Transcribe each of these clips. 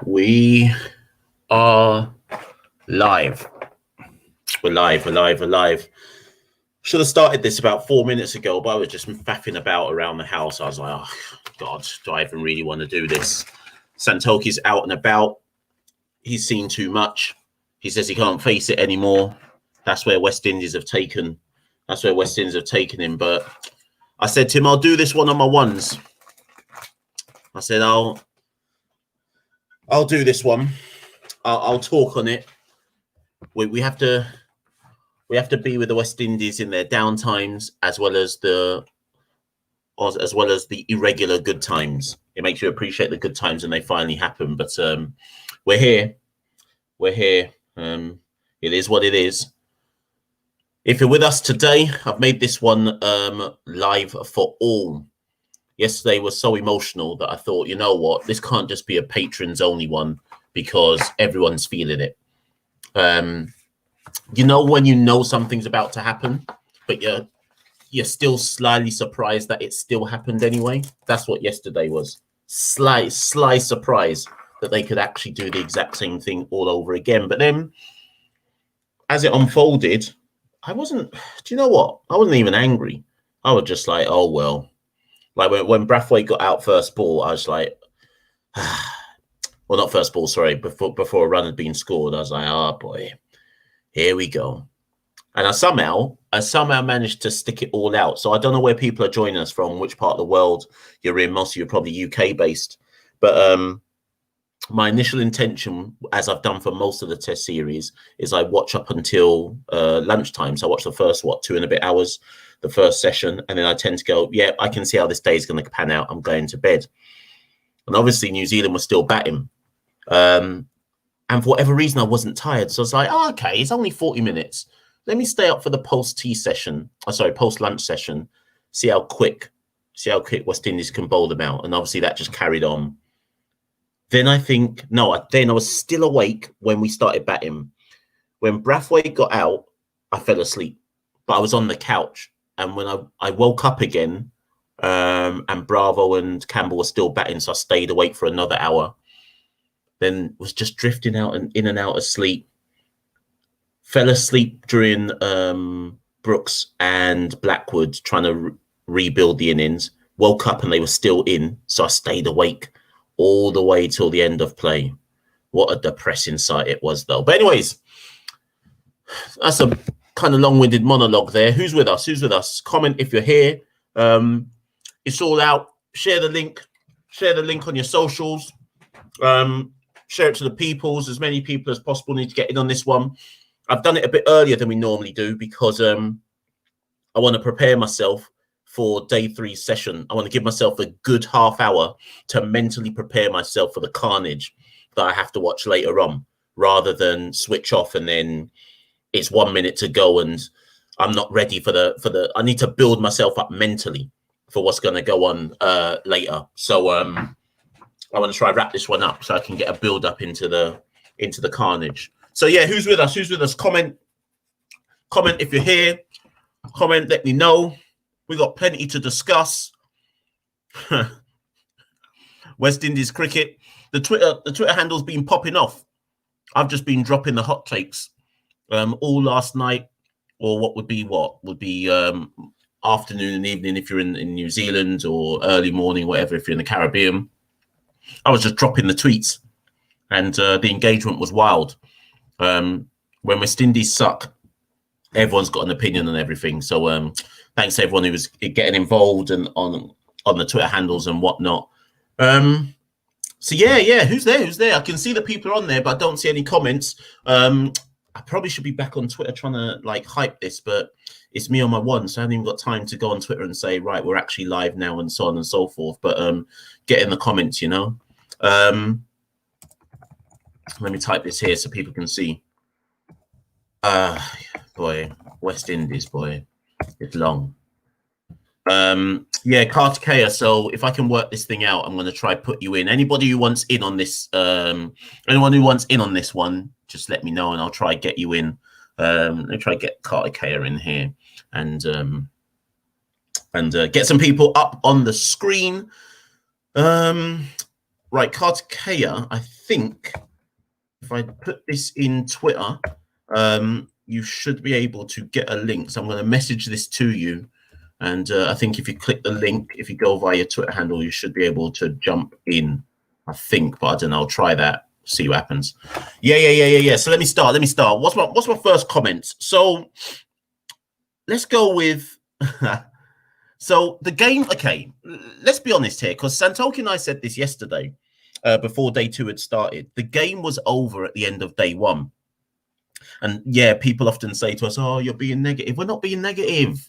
We are live. We're live. We're live. We're live. Should have started this about 4 minutes ago, but I was just faffing about around the house. I was like, oh, God, do I even really want to do this? Santoki's out and about. He's seen too much. He says he can't face it anymore. That's where West Indies have taken. That's where West Indies have taken him. But I said to him, I'll do this one on my ones. I said, I'll do this one. I'll talk on it. We have to be with the West Indies in their down times as well as the irregular good times. It makes you appreciate the good times when they finally happen. But we're here. We're here. It is what it is. If you're with us today, I've made this one live for all. Yesterday was so emotional that I thought, you know what, this can't just be a patrons only one because everyone's feeling it. You know when you know something's about to happen, but you're still slightly surprised that it still happened anyway. That's what yesterday was. Sly surprise that they could actually do the exact same thing all over again. But then as it unfolded, I wasn't, do you know what? I wasn't even angry. I was just like, oh, well. Like when Brathwaite got out first ball, I was like, well, not first ball, sorry, before a run had been scored. I was like, oh, boy, here we go. And I somehow managed to stick it all out. So I don't know where people are joining us from, which part of the world you're in. Most of you are probably UK based. But my initial intention, as I've done for most of the test series, is I watch up until lunchtime. So I watch the first, 2 and a bit hours, the first session. And then I tend to go, yeah, I can see how this day is going to pan out. I'm going to bed. And obviously New Zealand was still batting. And for whatever reason, I wasn't tired. So I was like, oh, okay, it's only 40 minutes. Let me stay up for the post-tea session. Post-lunch session. See how quick West Indies can bowl them out. And obviously that just carried on. Then I was still awake when we started batting. When Brathwaite got out, I fell asleep. But I was on the couch. And when I woke up again, and Bravo and Campbell were still batting, so I stayed awake for another hour. Then was just drifting out and in and out of sleep. Fell asleep during Brooks and Blackwood trying to rebuild the innings. Woke up and they were still in, so I stayed awake all the way till the end of play. What a depressing sight it was, though. But anyways, that's a kind of long-winded monologue there. Who's with us? Who's with us? Comment if you're here. It's all out. Share the link. Share the link on your socials. Share it to the peoples. As many people as possible need to get in on this one. I've done it a bit earlier than we normally do because I want to prepare myself for day 3 session. I want to give myself a good half hour to mentally prepare myself for the carnage that I have to watch later on, rather than switch off and then it's 1 minute to go and I'm not ready for the I need to build myself up mentally for what's going to go on later. So I want to try wrap this one up so I can get a build up into the carnage. So yeah, who's with us? Who's with us? Comment if you're here. Comment, let me know. We got plenty to discuss. West Indies cricket. The Twitter handle's been popping off. I've just been dropping the hot takes all last night, or what would be afternoon and evening if you're in New Zealand, or early morning, whatever, if you're in the Caribbean. I was just dropping the tweets, and the engagement was wild. When West Indies suck, everyone's got an opinion on everything. So thanks to everyone who was getting involved and on the Twitter handles and whatnot. So yeah, who's there? I can see that people are on there, but I don't see any comments. I probably should be back on Twitter trying to hype this, but it's me on my one, so I haven't even got time to go on Twitter and say, right, we're actually live now and so on and so forth. But get in the comments, you know. Let me type this here so people can see. Boy, West Indies, boy, it's long. Yeah, Kartikeya. So if I can work this thing out, I'm going to try put you in. Anybody who wants in on this, anyone who wants in on this one, just let me know and I'll try get you in. Let me try get Kartikeya in here and get some people up on the screen. Right, Kartikeya, I think if I put this in Twitter, you should be able to get a link. So I'm going to message this to you. And I think if you click the link, if you go via your Twitter handle, you should be able to jump in, I think. But I don't know. I'll try that, see what happens. Yeah. So let me start. What's my first comments? So let's go with... So the game, okay, let's be honest here, because Santoki and I said this yesterday before day 2 had started. The game was over at the end of day 1. And yeah, people often say to us, oh, you're being negative. We're not being negative.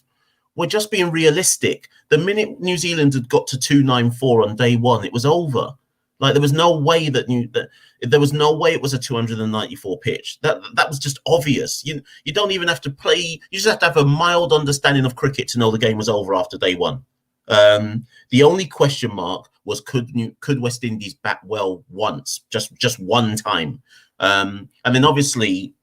We're just being realistic. The minute New Zealand had got to 294 on day 1, it was over. Like there was no way there was no way it was a 294 pitch. That was just obvious. You don't even have to play. You just have to have a mild understanding of cricket to know the game was over after day 1. The only question mark was could West Indies bat well once, just one time, and then obviously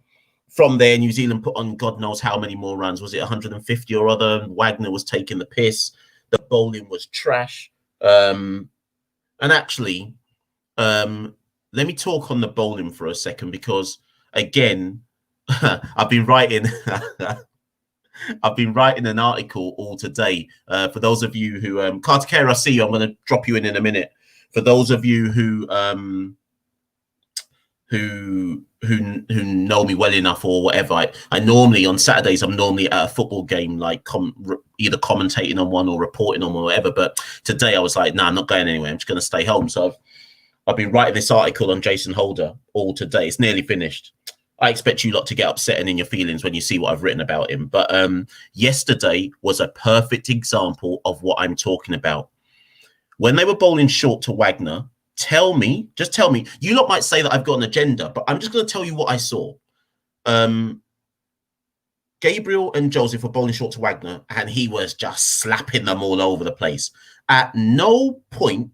from there New Zealand put on God knows how many more runs. Was it 150 or other? Wagner was taking the piss. The bowling was trash, and actually. Let me talk on the bowling for a second, because again, I've been writing an article all today. For those of you who Kartikeya, I see you. I'm going to drop you in a minute. For those of you who know me well enough or whatever, I normally on Saturdays I'm normally at a football game, like either commentating on one or reporting on one or whatever. But today I was like, I'm not going anywhere. I'm just going to stay home. So I've been writing this article on Jason Holder all today. It's nearly finished. I expect you lot to get upset and in your feelings when you see what I've written about him. But yesterday was a perfect example of what I'm talking about. When they were bowling short to Wagner, just tell me. You lot might say that I've got an agenda, but I'm just going to tell you what I saw. Gabriel and Joseph were bowling short to Wagner, and he was just slapping them all over the place. At no point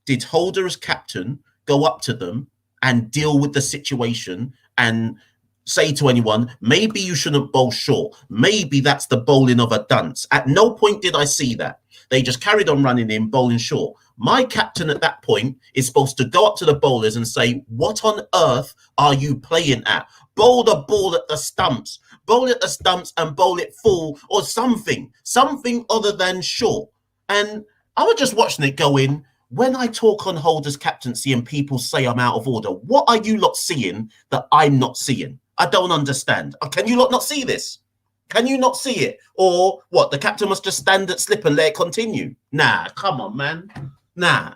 did Holder as captain go up to them and deal with the situation and say to anyone, maybe you shouldn't bowl short. Maybe that's the bowling of a dunce. At no point did I see that. They just carried on running in, bowling short. My captain at that point is supposed to go up to the bowlers and say, what on earth are you playing at? Bowl the ball at the stumps. Bowl at the stumps and bowl it full or something other than short. And I was just watching it go in. When I talk on Holder's captaincy and people say I'm out of order, what are you lot seeing that I'm not seeing? I don't understand. Can you lot not see this? Can you not see it? Or what? The captain must just stand at slip and let it continue? Nah, come on, man. Nah,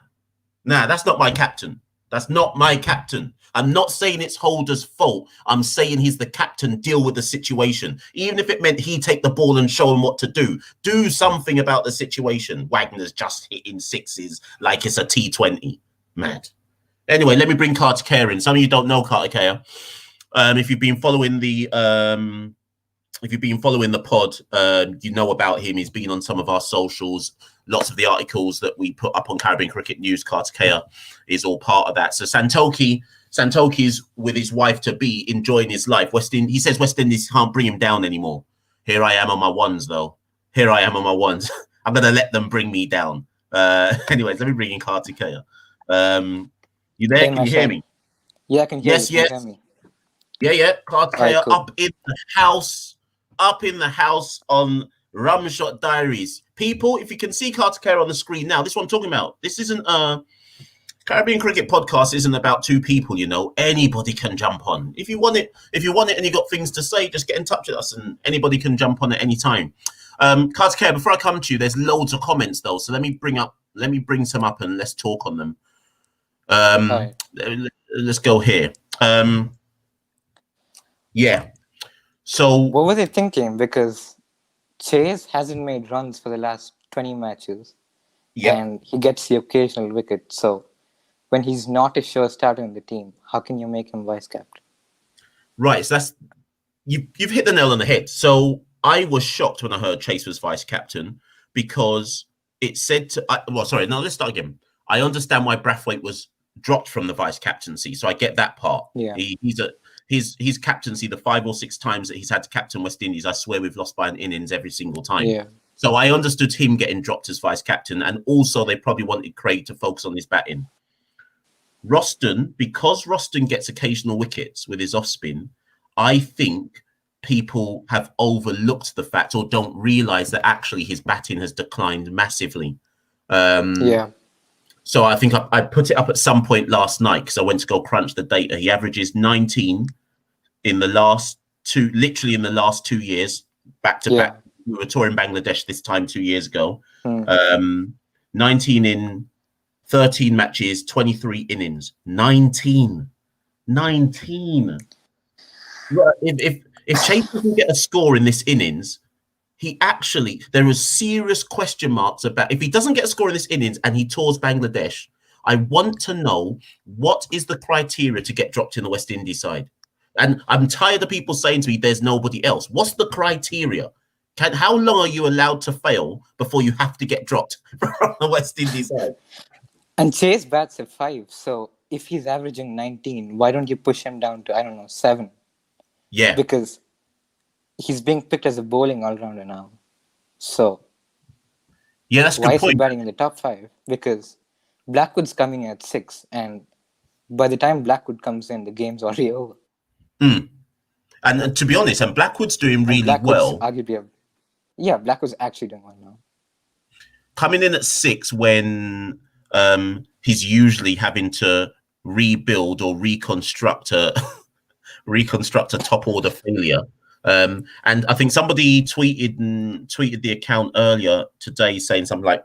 that's not my captain. That's not my captain. I'm not saying it's Holder's fault. I'm saying he's the captain, deal with the situation. Even if it meant he take the ball and show him what to do. Do something about the situation. Wagner's just hitting sixes like it's a T20. Mad. Anyway, let me bring Kartikeya in. Some of you don't know Kartikeya. If you've been following the pod, you know about him. He's been on some of our socials. Lots of the articles that we put up on Caribbean Cricket News, Kartikeya is all part of that. So Santoki's with his wife-to-be enjoying his life. He says West Indies can't bring him down anymore. Here I am on my ones, though. I'm going to let them bring me down. Anyways, let me bring in Kartikeya. You there? Can you hear me? Yeah, I can hear you. Can you hear me? Yeah. Kartikeya right, cool. up in the house on Rum Shot Diaries. People, if you can see Kartikeya on the screen now, this is what I'm talking about. This isn't Caribbean Cricket Podcast isn't about two people, you know. Anybody can jump on. If you want it and you got things to say, just get in touch with us and anybody can jump on at any time. Kartikeya, before I come to you, there's loads of comments though. So let me bring some up and let's talk on them. Right. Let's go here. Yeah. So what were they thinking? Because Chase hasn't made runs for the last 20 matches. Yeah. And he gets the occasional wicket. So when he's not a sure starter in the team, how can you make him vice captain? Right. So that's you've hit the nail on the head. So I was shocked when I heard Chase was vice captain because it said let's start again. I understand why Brathwaite was dropped from the vice captaincy. So I get that part. Yeah. His captaincy, the 5 or 6 times that he's had to captain West Indies, I swear we've lost by an innings every single time. Yeah. So I understood him getting dropped as vice captain, and also they probably wanted Craig to focus on his batting. Roston, because Roston gets occasional wickets with his off spin, I think people have overlooked the fact or don't realise that actually his batting has declined massively. Yeah. So I think I put it up at some point last night because I went to go crunch the data. He averages 19 in the last literally in the last 2 years, back to back. We were touring Bangladesh this time 2 years ago. 19 in 13 matches, 23 innings. 19. If Chase doesn't get a score in this innings, there is serious question marks about if he doesn't get a score in this innings and he tours Bangladesh. I want to know what is the criteria to get dropped in the West Indies side. And I'm tired of people saying to me, there's nobody else. What's the criteria? How long are you allowed to fail before you have to get dropped from the West Indies side? And Chase bats at 5. So if he's averaging 19, why don't you push him down to, I don't know, 7? Yeah. Because he's being picked as a bowling all-rounder now. So yeah, that's a why good is he point. batting in the top 5? Because Blackwood's coming at 6. And by the time Blackwood comes in, the game's already over. And to be honest, and Blackwood's doing really Blackwood's well. Arguably Blackwood's actually doing well now. Coming in at 6 when he's usually having to rebuild or reconstruct a top order failure. And I think somebody tweeted the account earlier today saying something like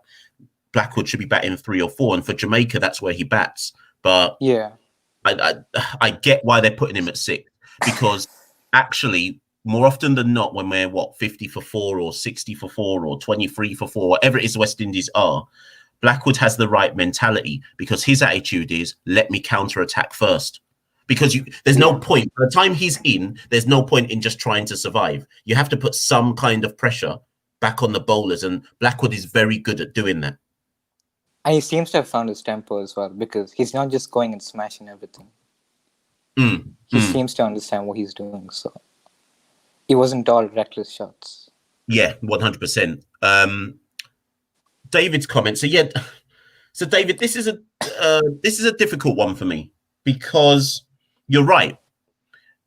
Blackwood should be batting 3 or 4, and for Jamaica that's where he bats. But yeah, I get why they're putting him at 6, because actually more often than not, when we're 50 for 4 or 60 for 4 or 23 for 4, whatever it is West Indies are, Blackwood has the right mentality, because his attitude is let me counter attack first. Because there's no point by the time he's in. There's no point in just trying to survive. You have to put some kind of pressure back on the bowlers, and Blackwood is very good at doing that. And he seems to have found his tempo as well, because he's not just going and smashing everything. He seems to understand what he's doing, so it wasn't all reckless shots. Yeah, 100%. David's comment. So David, this is a difficult one for me, because you're right.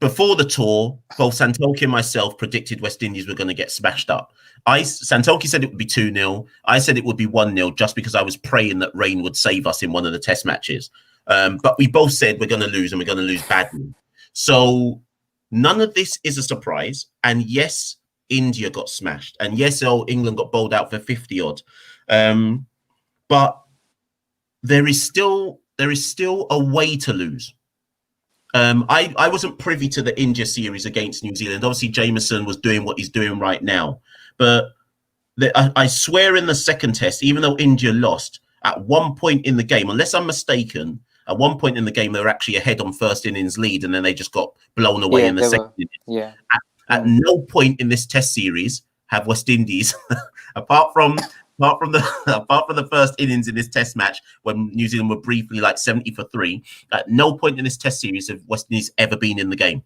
Before the tour, both Santoki and myself predicted West Indies were going to get smashed up. Santoki said it would be 2-0. I said it would be 1-0, just because I was praying that rain would save us in one of the test matches. But we both said we're going to lose, and we're going to lose badly. So none of this is a surprise. And yes, India got smashed. And yes, England got bowled out for 50 odd. But there is still a way to lose. I wasn't privy to the India series against New Zealand. Obviously, Jameson was doing what he's doing right now. But I swear in the second test, even though India lost, at one point in the game, unless I'm mistaken, at one point in the game, they were actually ahead on first innings lead, and then they just got blown away in the second innings. Yeah. At no point in this test series have West Indies, apart from the first innings in this test match when New Zealand were briefly like 70 for 3, at no point in this test series have West Indies ever been in the game.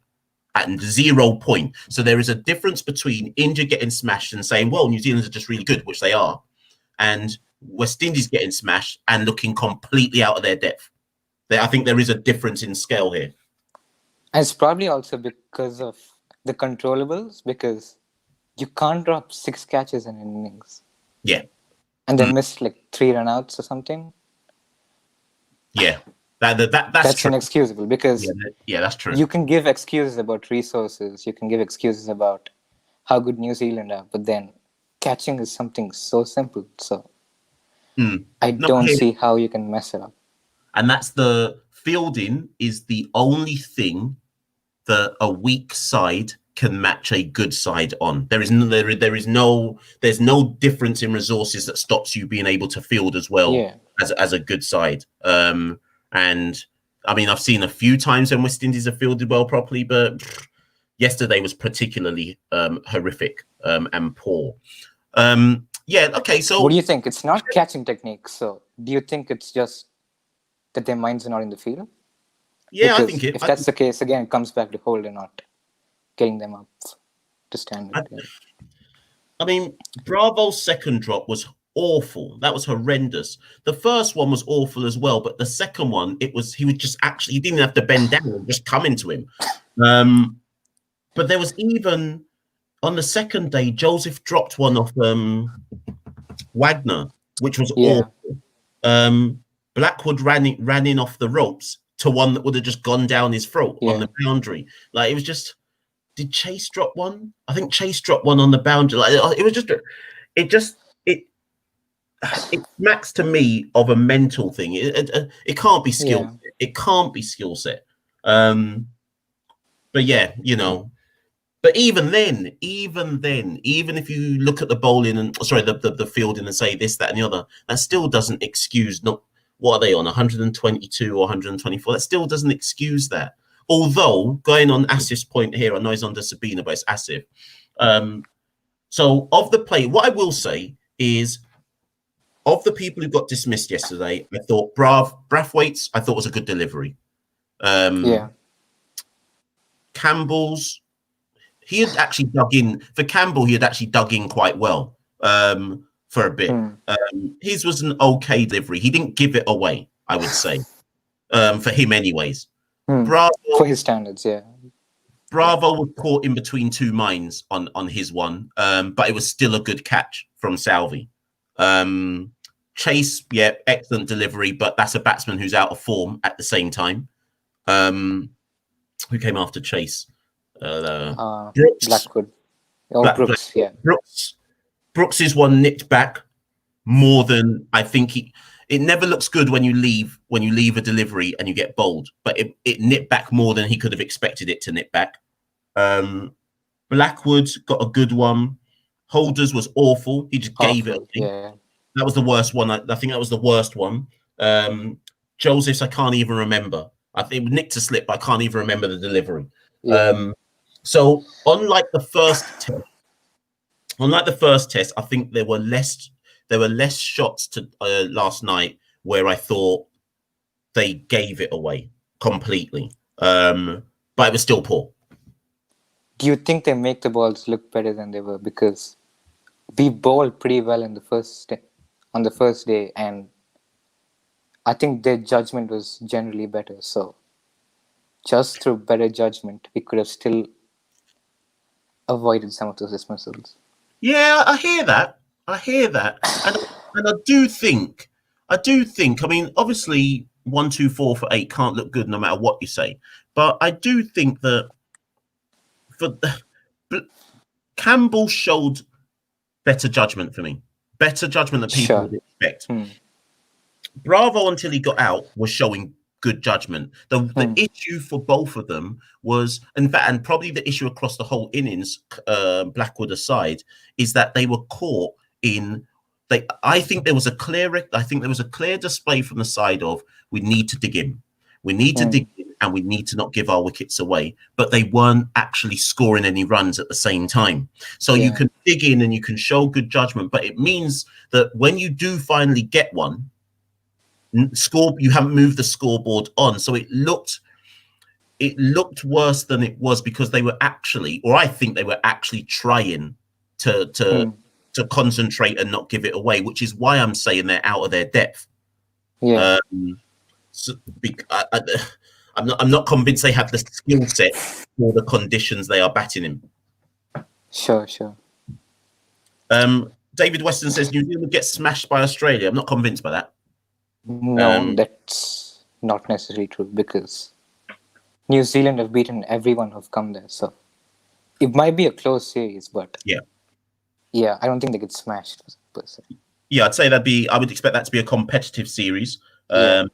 At 0 point. So there is a difference between India getting smashed and saying, well, New Zealanders are just really good, which they are, and West Indies getting smashed and looking completely out of their depth. I think there is a difference in scale here. And it's probably also because of the controllables, because you can't drop 6 catches in an innings. Yeah. And then miss like 3 run-outs or something. Yeah. That's true. Inexcusable, because that's true. You can give excuses about resources, you can give excuses about how good New Zealand are, but then catching is something so simple. So I don't see how you can mess it up. And that's the fielding is the only thing that a weak side can match a good side on. There's no difference in resources that stops you being able to field as well as a good side. And I mean, I've seen a few times when West Indies have fielded well properly, but yesterday was particularly horrific and poor. Okay. So what do you think? It's not catching technique. So do you think it's just that their minds are not in the field? Yeah, because I think if that's the case, again, it comes back to Holder not getting them up to standard. I mean, Bravo's second drop was awful. That was horrendous. The first one was awful as well, but the second one, he would just actually, he didn't have to bend down and just come into him. But there was even on the second day, Joseph dropped one off Wagner, which was awful. Blackwood ran in off the ropes to one that would have just gone down his throat on the boundary. Like, it was just, did Chase drop one? I think Chase dropped one on the boundary. Like, it was just, it smacks to me of a mental thing. It can't be skill. It can't be skill set. But yeah, you know. But even then, even if you look at the bowling and the fielding and say this, that, and the other, that still doesn't excuse not what are they on 122 or 124. That still doesn't excuse that. Although going on Asif's point here, I know he's under Sabina, but it's Asif. So of the play, what I will say is, of the people who got dismissed yesterday, I thought Brathwaite's, I thought was a good delivery. Campbell's, he had actually dug in. For Campbell, he had actually dug in quite well for a bit. His was an okay delivery. He didn't give it away, I would say, for him anyways. Bravo, for his standards, Bravo was caught in between two minds on his one, but it was still a good catch from Salvi. Chase, excellent delivery, but that's a batsman who's out of form at the same time. Who came after Chase? Brooks. Blackwood. Brooks, Brooks's one nipped back more than I think it never looks good when you leave a delivery and you get bowled, but it nipped back more than he could have expected it to nip back. Blackwood got a good one. Holders was awful. He just gave it. That was the worst one. I think that was the worst one. Joseph's, I can't even remember. I think nicked a slip, but I can't even remember the delivery. So unlike the first test, I think there were less shots to last night where I thought they gave it away completely. But it was still poor. Do you think they make the balls look better than they were? Because we bowled pretty well on the first day, and I think their judgment was generally better. So just through better judgment, we could have still avoided some of those dismissals. Yeah, I hear that, and I do think. I mean, obviously, 1, 2, 4 for 8 can't look good no matter what you say, but I do think that Campbell showed better judgment for me, better judgment than people would expect. Bravo, until he got out, was showing good judgment. The issue for both of them was, in fact, and probably the issue across the whole innings, Blackwood aside, is that they were caught in. I think there was a clear display from the side of, we need to dig in, and we need to not give our wickets away. But they weren't actually scoring any runs at the same time. So you can dig in and you can show good judgment, but it means that when you do finally get one, you haven't moved the scoreboard on, so it looked worse than it was, because they were actually, or I think they were actually trying to concentrate and not give it away, which is why I'm saying they're out of their depth. I'm not convinced they have the skill set for the conditions they are batting in. Sure. David Weston says New Zealand gets smashed by Australia. I'm not convinced by that. No, that's not necessarily true, because New Zealand have beaten everyone who've come there. So it might be a close series, but I don't think they get smashed per se. Yeah, I'd say I would expect that to be a competitive series. I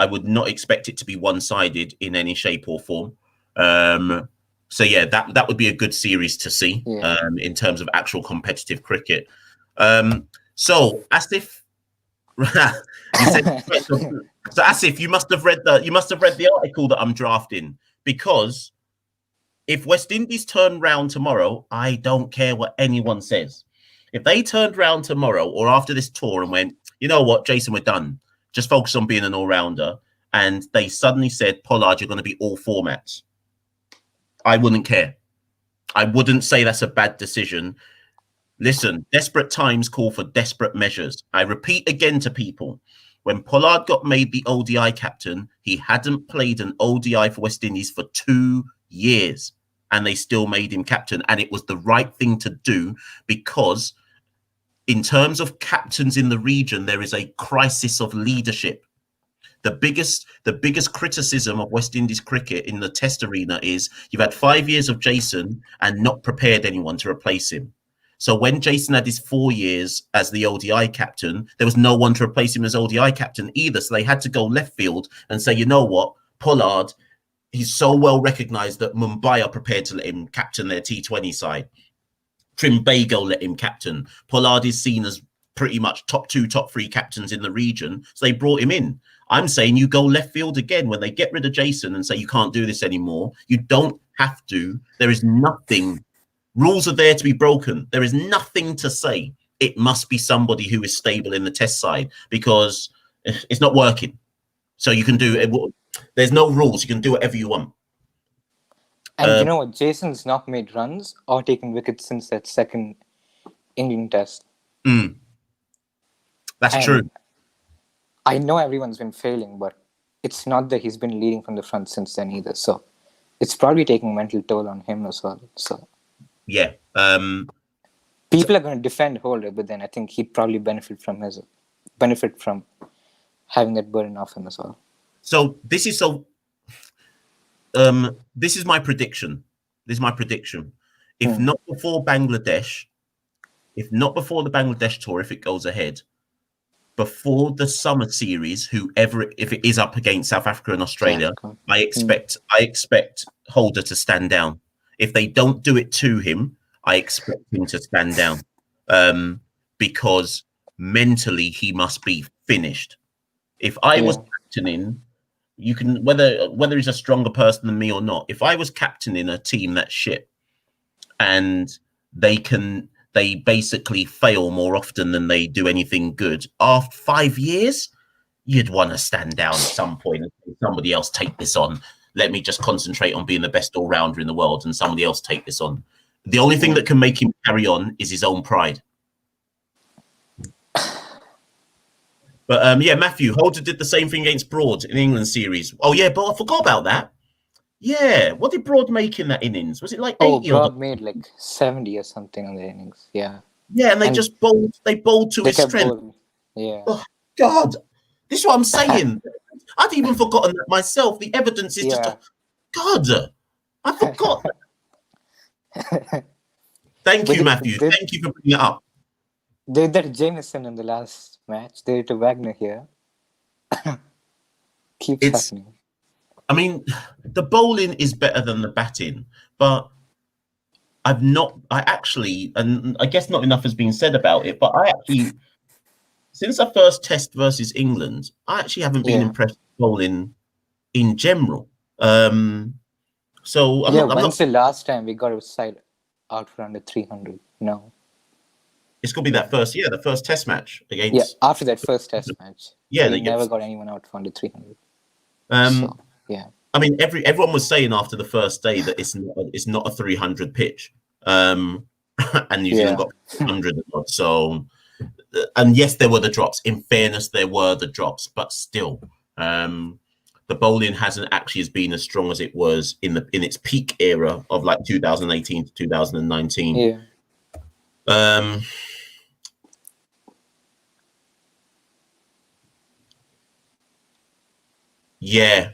would not expect it to be one-sided in any shape or form. So yeah, that would be a good series to see in terms of actual competitive cricket. So Asif, so Asif, you must have read the article that I'm drafting, because if West Indies turn round tomorrow, I don't care what anyone says. If they turned round tomorrow or after this tour and went, you know what, Jason, we're done, just focus on being an all-rounder, and they suddenly said, Pollard, you're going to be all formats, I wouldn't care. I wouldn't say that's a bad decision. Listen, desperate times call for desperate measures. I repeat again to people, when Pollard got made the ODI captain, he hadn't played an ODI for West Indies for 2 years, and they still made him captain. And it was the right thing to do, because in terms of captains in the region, there is a crisis of leadership. The biggest criticism of West Indies cricket in the Test arena is you've had 5 years of Jason and not prepared anyone to replace him. So when Jason had his 4 years as the ODI captain, there was no one to replace him as ODI captain either. So they had to go left field and say, you know what, Pollard, he's so well recognised that Mumbai are prepared to let him captain their T20 side. Trimbago let him captain. Pollard is seen as pretty much top 2, top 3 captains in the region. So they brought him in. I'm saying you go left field again when they get rid of Jason and say you can't do this anymore. You don't have to. There is nothing. Rules are there to be broken. There is nothing to say it must be somebody who is stable in the Test side, because it's not working. So you can do it. There's no rules. You can do whatever you want. And you know what? Jason's not made runs or taken wickets since that second Indian Test. That's true. I know everyone's been failing, but it's not that he's been leading from the front since then either. So it's probably taking mental toll on him as well. So yeah, people are going to defend Holder, but then I think he'd probably benefit from having that burden off him as well. So this is my prediction. This is my prediction. If not before Bangladesh, if not before the Bangladesh tour, if it goes ahead, before the summer series, if it is up against South Africa and Australia, I expect Holder to stand down. If they don't do it to him, I expect him to stand down, because mentally he must be finished. If I was captaining, you can whether he's a stronger person than me or not. If I was captaining a team that's shit, and they basically fail more often than they do anything good, after 5 years, you'd want to stand down at some point and say, somebody else take this on. Let me just concentrate on being the best all-rounder in the world, and somebody else take this on. The only thing that can make him carry on is his own pride. But yeah, Matthew, Holder did the same thing against Broad in England series. Oh yeah, but I forgot about that. Yeah, what did Broad make in that innings? Was it like 80? Broad made like 70 or something on the innings. Yeah. Yeah, and they bowled to his strength. Bowling. Yeah. Oh God, this is what I'm saying. I'd even forgotten that myself. The evidence is just God. I forgot. Thank you, Matthew. Thank you for bringing it up. They did that to Jameson in the last match. They did to Wagner here. Keeps happening. I mean, the bowling is better than the batting, but and I guess not enough has been said about it, but I actually, since our first Test versus England, I actually haven't been impressed with bowling in general. So when's the last time we got a side out for under 300? No. It's going to be the first Test match against. Yeah, after that first Test match. Yeah, they never got anyone out for under 300. Yeah. I mean, everyone was saying after the first day that it's not a 300 pitch, and New Zealand got 100. So, and yes, there were the drops. In fairness, there were the drops, but still, the bowling hasn't actually been as strong as it was in its peak era of like 2018 to 2019. Yeah.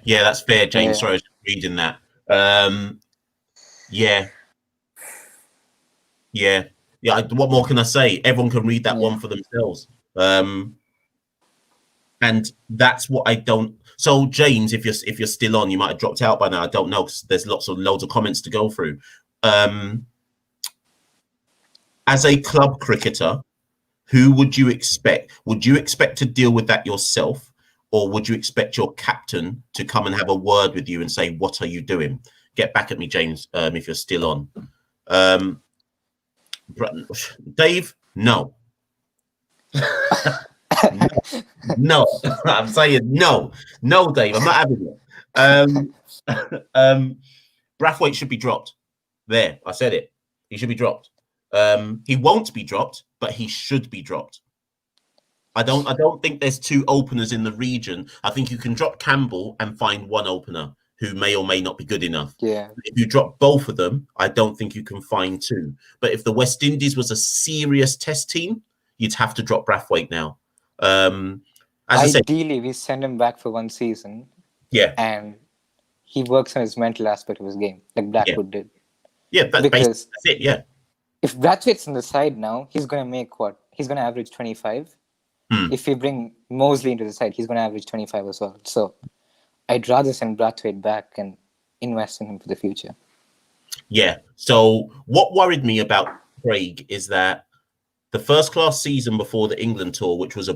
Yeah, that's fair, James. Sorry, I was reading that. Yeah. What more can I say? Everyone can read that one for themselves. And that's what I don't. So, James, if you're still on, you might have dropped out by now. I don't know, because there's loads of comments to go through. As a club cricketer, who would you expect? Would you expect to deal with that yourself, or would you expect your captain to come and have a word with you and say, "What are you doing?" Get back at me, James, if you're still on. Dave, no. No, I'm saying no, Dave. I'm not having it. Brathwaite should be dropped. There, I said it. He should be dropped. He won't be dropped, but he should be dropped. I don't think there's two openers in the region. I think you can drop Campbell and find one opener who may or may not be good enough. Yeah. If you drop both of them, I don't think you can find two. But if the West Indies was a serious test team, you'd have to drop Brathwaite now. Ideally, we send him back for one season. Yeah. And he works on his mental aspect of his game, like Blackwood did. Yeah, that's it, yeah. If Brathwaite's on the side now, he's going to make what? He's going to average 25. If we bring Mosley into the side, he's going to average 25 as well. So I'd rather send Brathwaite back and invest in him for the future. Yeah. So what worried me about Craig is that the first class season before the England tour, which was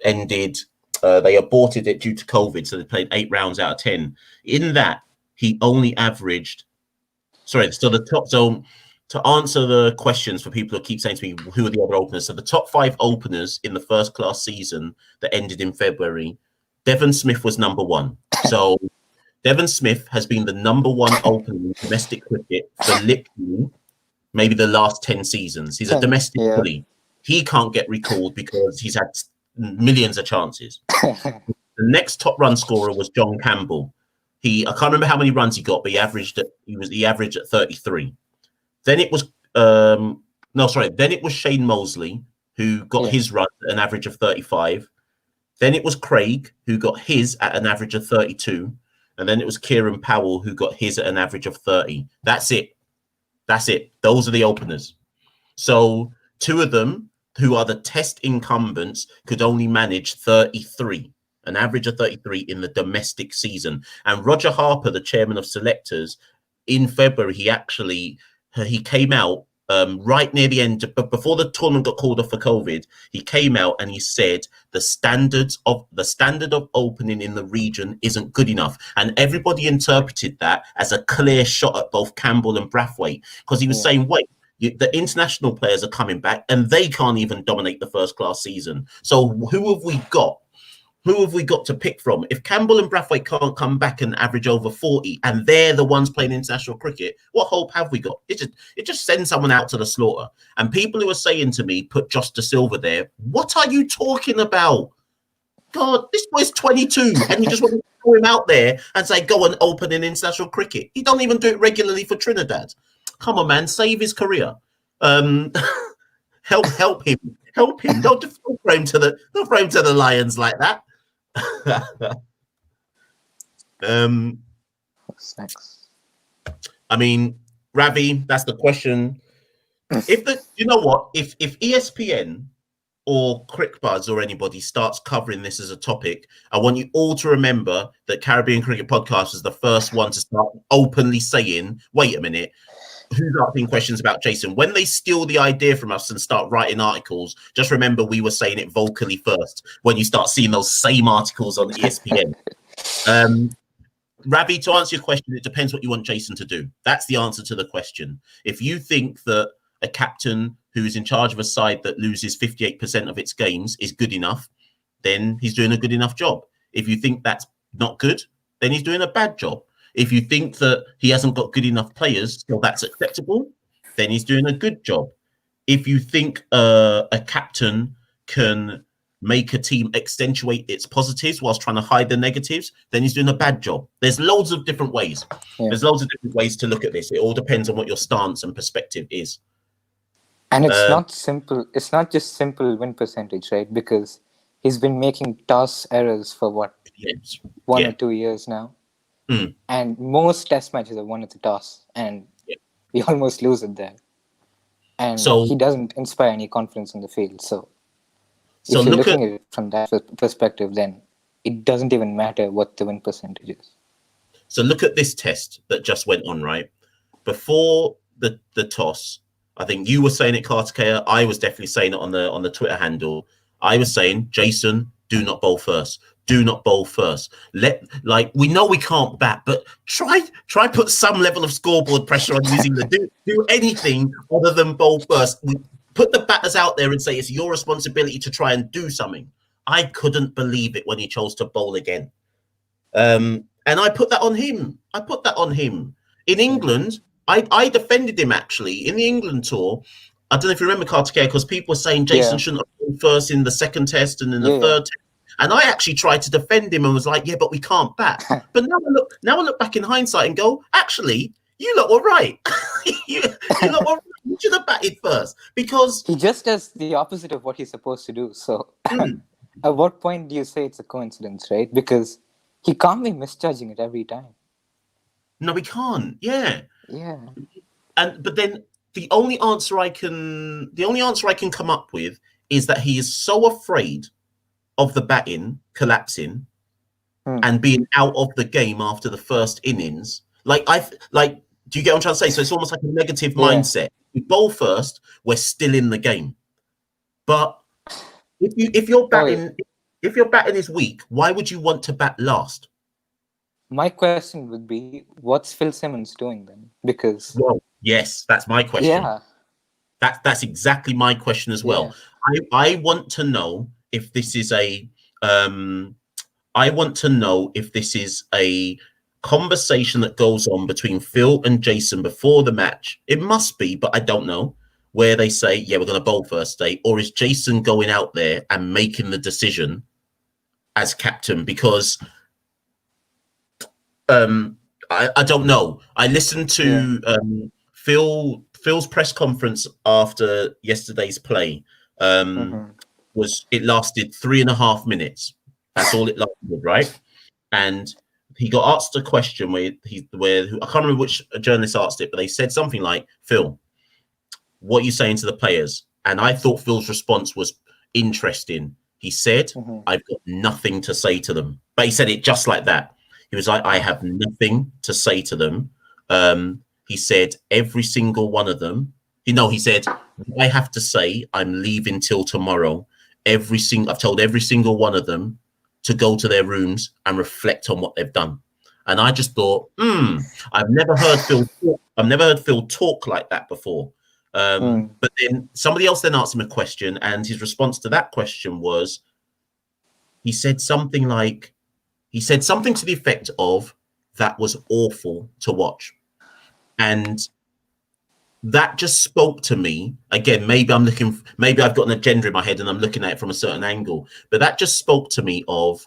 ended, they aborted it due to COVID. So they played 8 rounds out of 10. In that, he only averaged, so the top zone, to answer the questions for people who keep saying to me, who are the other openers? So the top 5 openers in the first class season that ended in February, Devon Smith was number 1. So Devon Smith has been the number 1 opener in domestic cricket for literally maybe the last 10 seasons. He's a domestic bully. He can't get recalled because he's had millions of chances. The next top run scorer was John Campbell. I can't remember how many runs he got, but he averaged at 33. Then it was then it was Shane Mosley who got his run at an average of 35. Then it was Craig who got his at an average of 32. And then it was Kieran Powell who got his at an average of 30. That's it. Those are the openers. So 2 of them, who are the test incumbents, could only manage 33, an average of 33 in the domestic season. And Roger Harper, the chairman of selectors, in February, he came out right near the end, but before the tournament got called off for COVID, he came out and he said the standard of opening in the region isn't good enough. And everybody interpreted that as a clear shot at both Campbell and Brathwaite, because he was saying, wait, the international players are coming back and they can't even dominate the first class season. So who have we got? Who have we got to pick from? If Campbell and Brathwaite can't come back and average over 40 and they're the ones playing international cricket, what hope have we got? It just sends someone out to the slaughter. And people who are saying to me, put Josh De Silva there, what are you talking about? God, this boy's 22 and you just want to throw him out there and say, go and open in international cricket. He don't even do it regularly for Trinidad. Come on, man, save his career. Help him. Don't throw him to the Lions like that. What's next? I mean, Ravi, that's the question. If ESPN or CrickBuzz or anybody starts covering this as a topic, I want you all to remember that Caribbean Cricket Podcast is the first one to start openly saying, wait a minute, who's asking questions about Jason? When they steal the idea from us and start writing articles, just remember we were saying it vocally first when you start seeing those same articles on ESPN. Ravi, to answer your question, it depends what you want Jason to do. That's the answer to the question. If you think that a captain who is in charge of a side that loses 58% of its games is good enough, then he's doing a good enough job. If you think that's not good, then he's doing a bad job. If you think that he hasn't got good enough players, so that's acceptable, then he's doing a good job. If you think a captain can make a team accentuate its positives whilst trying to hide the negatives, then he's doing a bad job. There's loads of different ways. Yeah. There's loads of different ways to look at this. It all depends on what your stance and perspective is. And it's not simple. It's not just simple win percentage, right? Because he's been making toss errors for what? Yes. 1 or 2 years now. And most test matches are won at the toss, and we almost lose it there. And he doesn't inspire any confidence in the field. So if you're looking at it from that perspective, then it doesn't even matter what the win percentage is. So look at this test that just went on, right? Before the toss, I think you were saying it, Kartikeya. I was definitely saying it on the Twitter handle. I was saying, Jason, do not bowl first. Do not bowl first. We know we can't bat, but try put some level of scoreboard pressure on New Zealand. Do anything other than bowl first. Put the batters out there and say it's your responsibility to try and do something. I couldn't believe it when he chose to bowl again. And I put that on him. In England, I defended him actually in the England tour. I don't know if you remember Carter, because people were saying Jason shouldn't have gone first in the second test and in the third test. And I actually tried to defend him and was like, yeah, but we can't bat. But now I look back in hindsight and go, actually, you lot were right. you lot were right. You should have batted first, because he just does the opposite of what he's supposed to do. So at what point do you say it's a coincidence, right? Because he can't be misjudging it every time. No, we can't. Yeah. Yeah. But then the only answer I can come up with is that he is so afraid of the batting collapsing and being out of the game after the first innings. Do you get what I'm trying to say? So it's almost like a negative mindset. We bowl first, we're still in the game. But if your batting is weak, why would you want to bat last? My question would be, what's Phil Simmons doing then? Because yes, that's my question. Yeah. That's exactly my question as well. Yeah. I want to know if this is a conversation that goes on between Phil and Jason before the match. It must be, but I don't know, where they say, yeah, we're going to bowl first day, or is Jason going out there and making the decision as captain? Because I don't know. I listened to Phil's press conference after yesterday's play. It lasted 3.5 minutes. That's all it lasted, right? And he got asked a question where I can't remember which journalist asked it, but they said something like, Phil, what are you saying to the players? And I thought Phil's response was interesting. He said, I've got nothing to say to them. But he said it just like that. He was like, I have nothing to say to them. He said, every single one of them, he said, I have to say, I'm leaving till tomorrow. I've told every single one of them to go to their rooms and reflect on what they've done. And I just thought, I've never heard Phil talk like that before. But then somebody else then asked him a question, and his response to that question was, he said something to the effect of, that was awful to watch. And that just spoke to me. Again, maybe I've got an agenda in my head and I'm looking at it from a certain angle, but that just spoke to me of,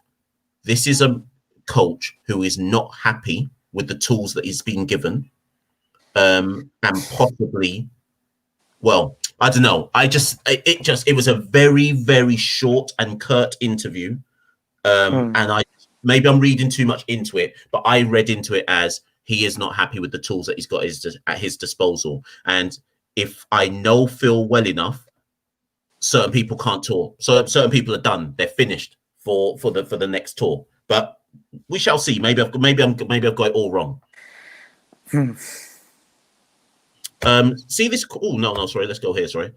this is a coach who is not happy with the tools that he's been given. And possibly, well, I don't know. It was a very, very short and curt interview. And maybe I'm reading too much into it, but I read into it as, he is not happy with the tools that he's got at his disposal. And if I know Phil well enough, certain people can't tour. So certain people are done. They're finished for the next tour. But we shall see. Maybe I've got it all wrong. See this? Oh no, sorry. Let's go here. Sorry.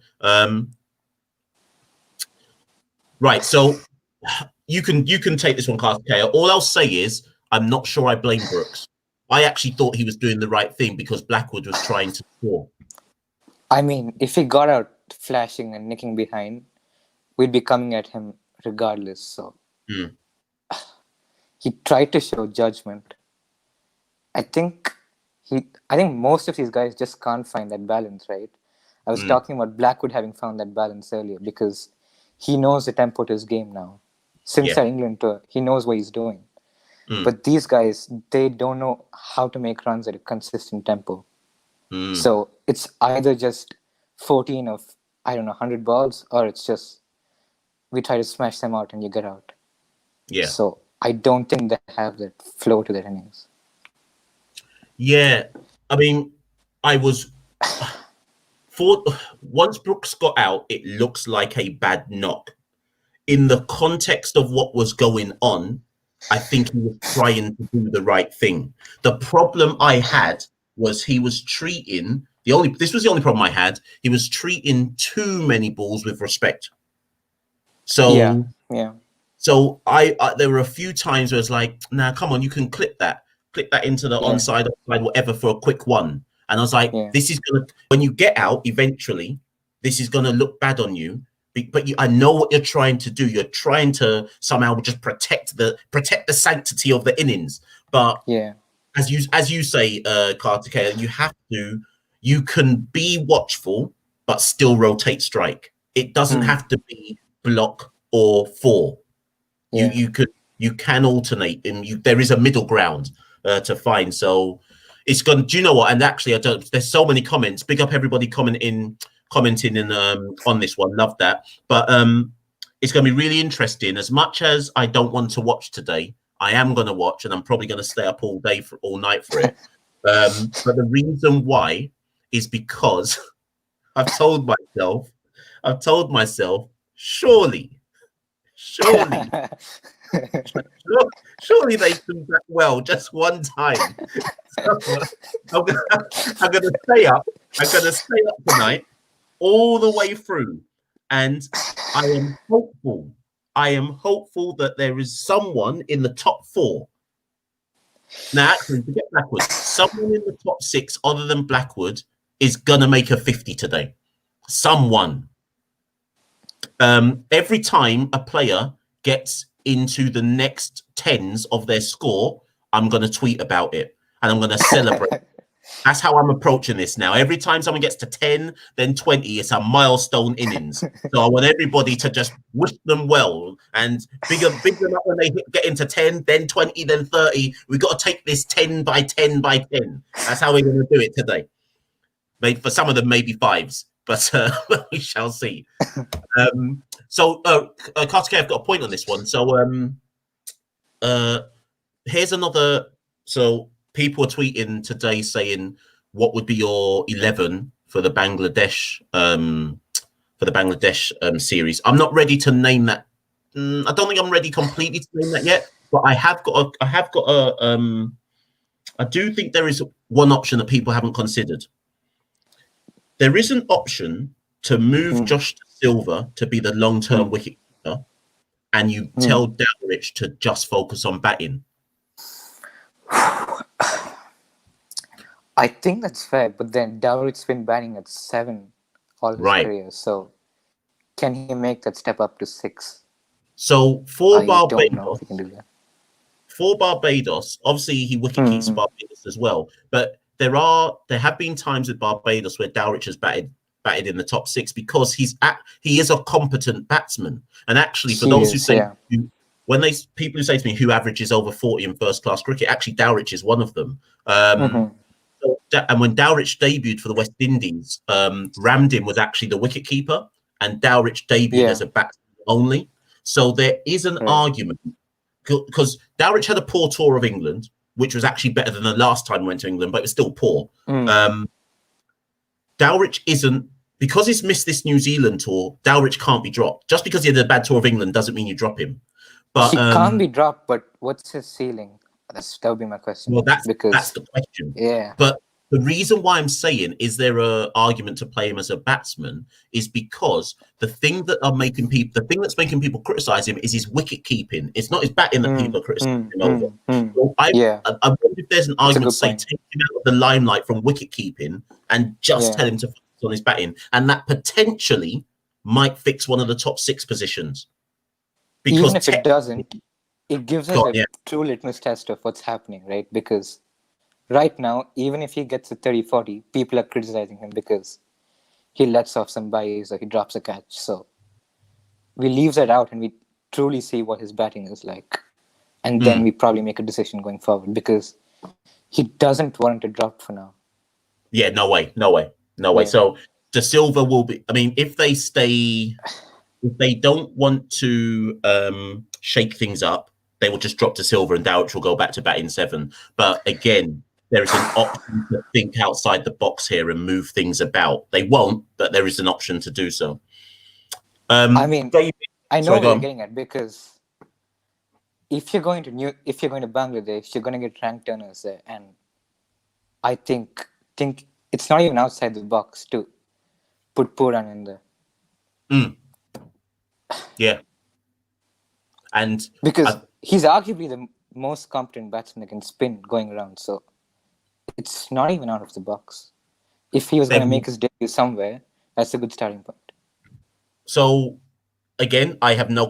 Right. So you can take this one, Carter. All I'll say is, I'm not sure I blame Brooks. I actually thought he was doing the right thing because Blackwood was trying to score. I mean, if he got out flashing and nicking behind, we'd be coming at him regardless. So he tried to show judgment. I think most of these guys just can't find that balance, right? I was talking about Blackwood having found that balance earlier because he knows the tempo to his game now. Since that England tour, he knows what he's doing. But these guys, they don't know how to make runs at a consistent tempo. So it's either just 14 of, 100 balls, or it's just, we try to smash them out and you get out. Yeah. So I don't think they have that flow to their innings. Yeah. I mean, once Brooks got out, it looks like a bad knock. In the context of what was going on, I think he was trying to do the right thing. The problem I had was he was treating this was the only problem I had. He was treating too many balls with respect. So So I there were a few times where it's like, nah, come on, you can clip that into the onside, offside, whatever, for a quick one. And I was like, this is gonna, when you get out eventually, this is gonna look bad on you. But I know what you're trying to do. You're trying to somehow just protect the sanctity of the innings. But as you say, Kartikeya, you can be watchful but still rotate strike. It doesn't have to be block or four. Yeah. You can alternate, and there is a middle ground to find. So it's gone. Do you know what? And actually, I don't. There's so many comments. Big up everybody commenting in on this one. Love that. But it's going to be really interesting. As much as I don't want to watch today, I am going to watch, and I'm probably going to stay up all night for it. But the reason why is because I've told myself, surely they do that well just one time. So I'm gonna stay up. I'm gonna stay up tonight all the way through, and I am hopeful. That there is someone in the top 4. Now, actually, to get Blackwood, someone in the top 6 other than Blackwood is gonna make a 50 today. Someone. Every time a player gets into the next tens of their score, I'm going to tweet about it and I'm going to celebrate. That's how I'm approaching this now. Every time someone gets to 10, then 20, it's a milestone innings. So I want everybody to just wish them well and big them up when they get into 10, then 20, then 30. We've got to take this 10 by 10 by 10. That's how we're going to do it today. Maybe for some of them, maybe 5s, but we shall see. So Kartikeya, I've got a point on this one. So here's another. So people are tweeting today saying, what would be your 11 for the Bangladesh series? I'm not ready to name that. I don't think I'm ready completely to name that yet, but I do think there is one option that people haven't considered. There is an option to move Josh Silva to be the long-term wicketkeeper, and you tell Dowrich to just focus on batting. I think that's fair, but then Dowrich's been batting at 7 all his career, so can he make that step up to 6? So for Barbados, don't know if he can do that. For Barbados, obviously he wicket keeps Barbados as well, but there have been times with Barbados where Dowrich has batted in the top 6 because he is a competent batsman. And actually, for those who say people who say to me who averages over 40 in first class cricket, actually Dowrich is one of them. And when Dowrich debuted for the West Indies, Ramdin was actually the wicket keeper, and Dowrich debuted as a batsman only. So there is an argument because Dowrich had a poor tour of England, which was actually better than the last time he went to England, but it was still poor. Dowrich isn't, because he's missed this New Zealand tour, Dowrich can't be dropped. Just because he had a bad tour of England doesn't mean you drop him. But he can't be dropped, but what's his ceiling? That would be my question. Well, that's the question. Yeah. But the reason why I'm saying, is there an argument to play him as a batsman, is because the thing that's making people criticize him is his wicket keeping. It's not his batting that people are criticizing him over. So I wonder if there's an argument to say take him out of the limelight from wicket keeping and just tell him to focus on his batting, and that potentially might fix one of the top 6 positions. Because even if it doesn't, it gives us a true litmus test of what's happening, right? Because right now, even if he gets a 30-40, people are criticizing him because he lets off some byes or he drops a catch. So we leave that out and we truly see what his batting is like. And then we probably make a decision going forward because he doesn't want to drop for now. Yeah, no way. So De Silva will be, I mean, if they don't want to shake things up, they will just drop De Silva and Dowrich will go back to batting 7. But again, there is an option to think outside the box here and move things about. They won't, but there is an option to do so. I mean, I know what you're getting at, because if you're going to Bangladesh, you're going to get rank turners there, and I think it's not even outside the box to put Puran in there. Yeah, and because he's arguably the most competent batsman that can spin going around, so it's not even out of the box. If he was going to make his debut somewhere, that's a good starting point. So again, I have no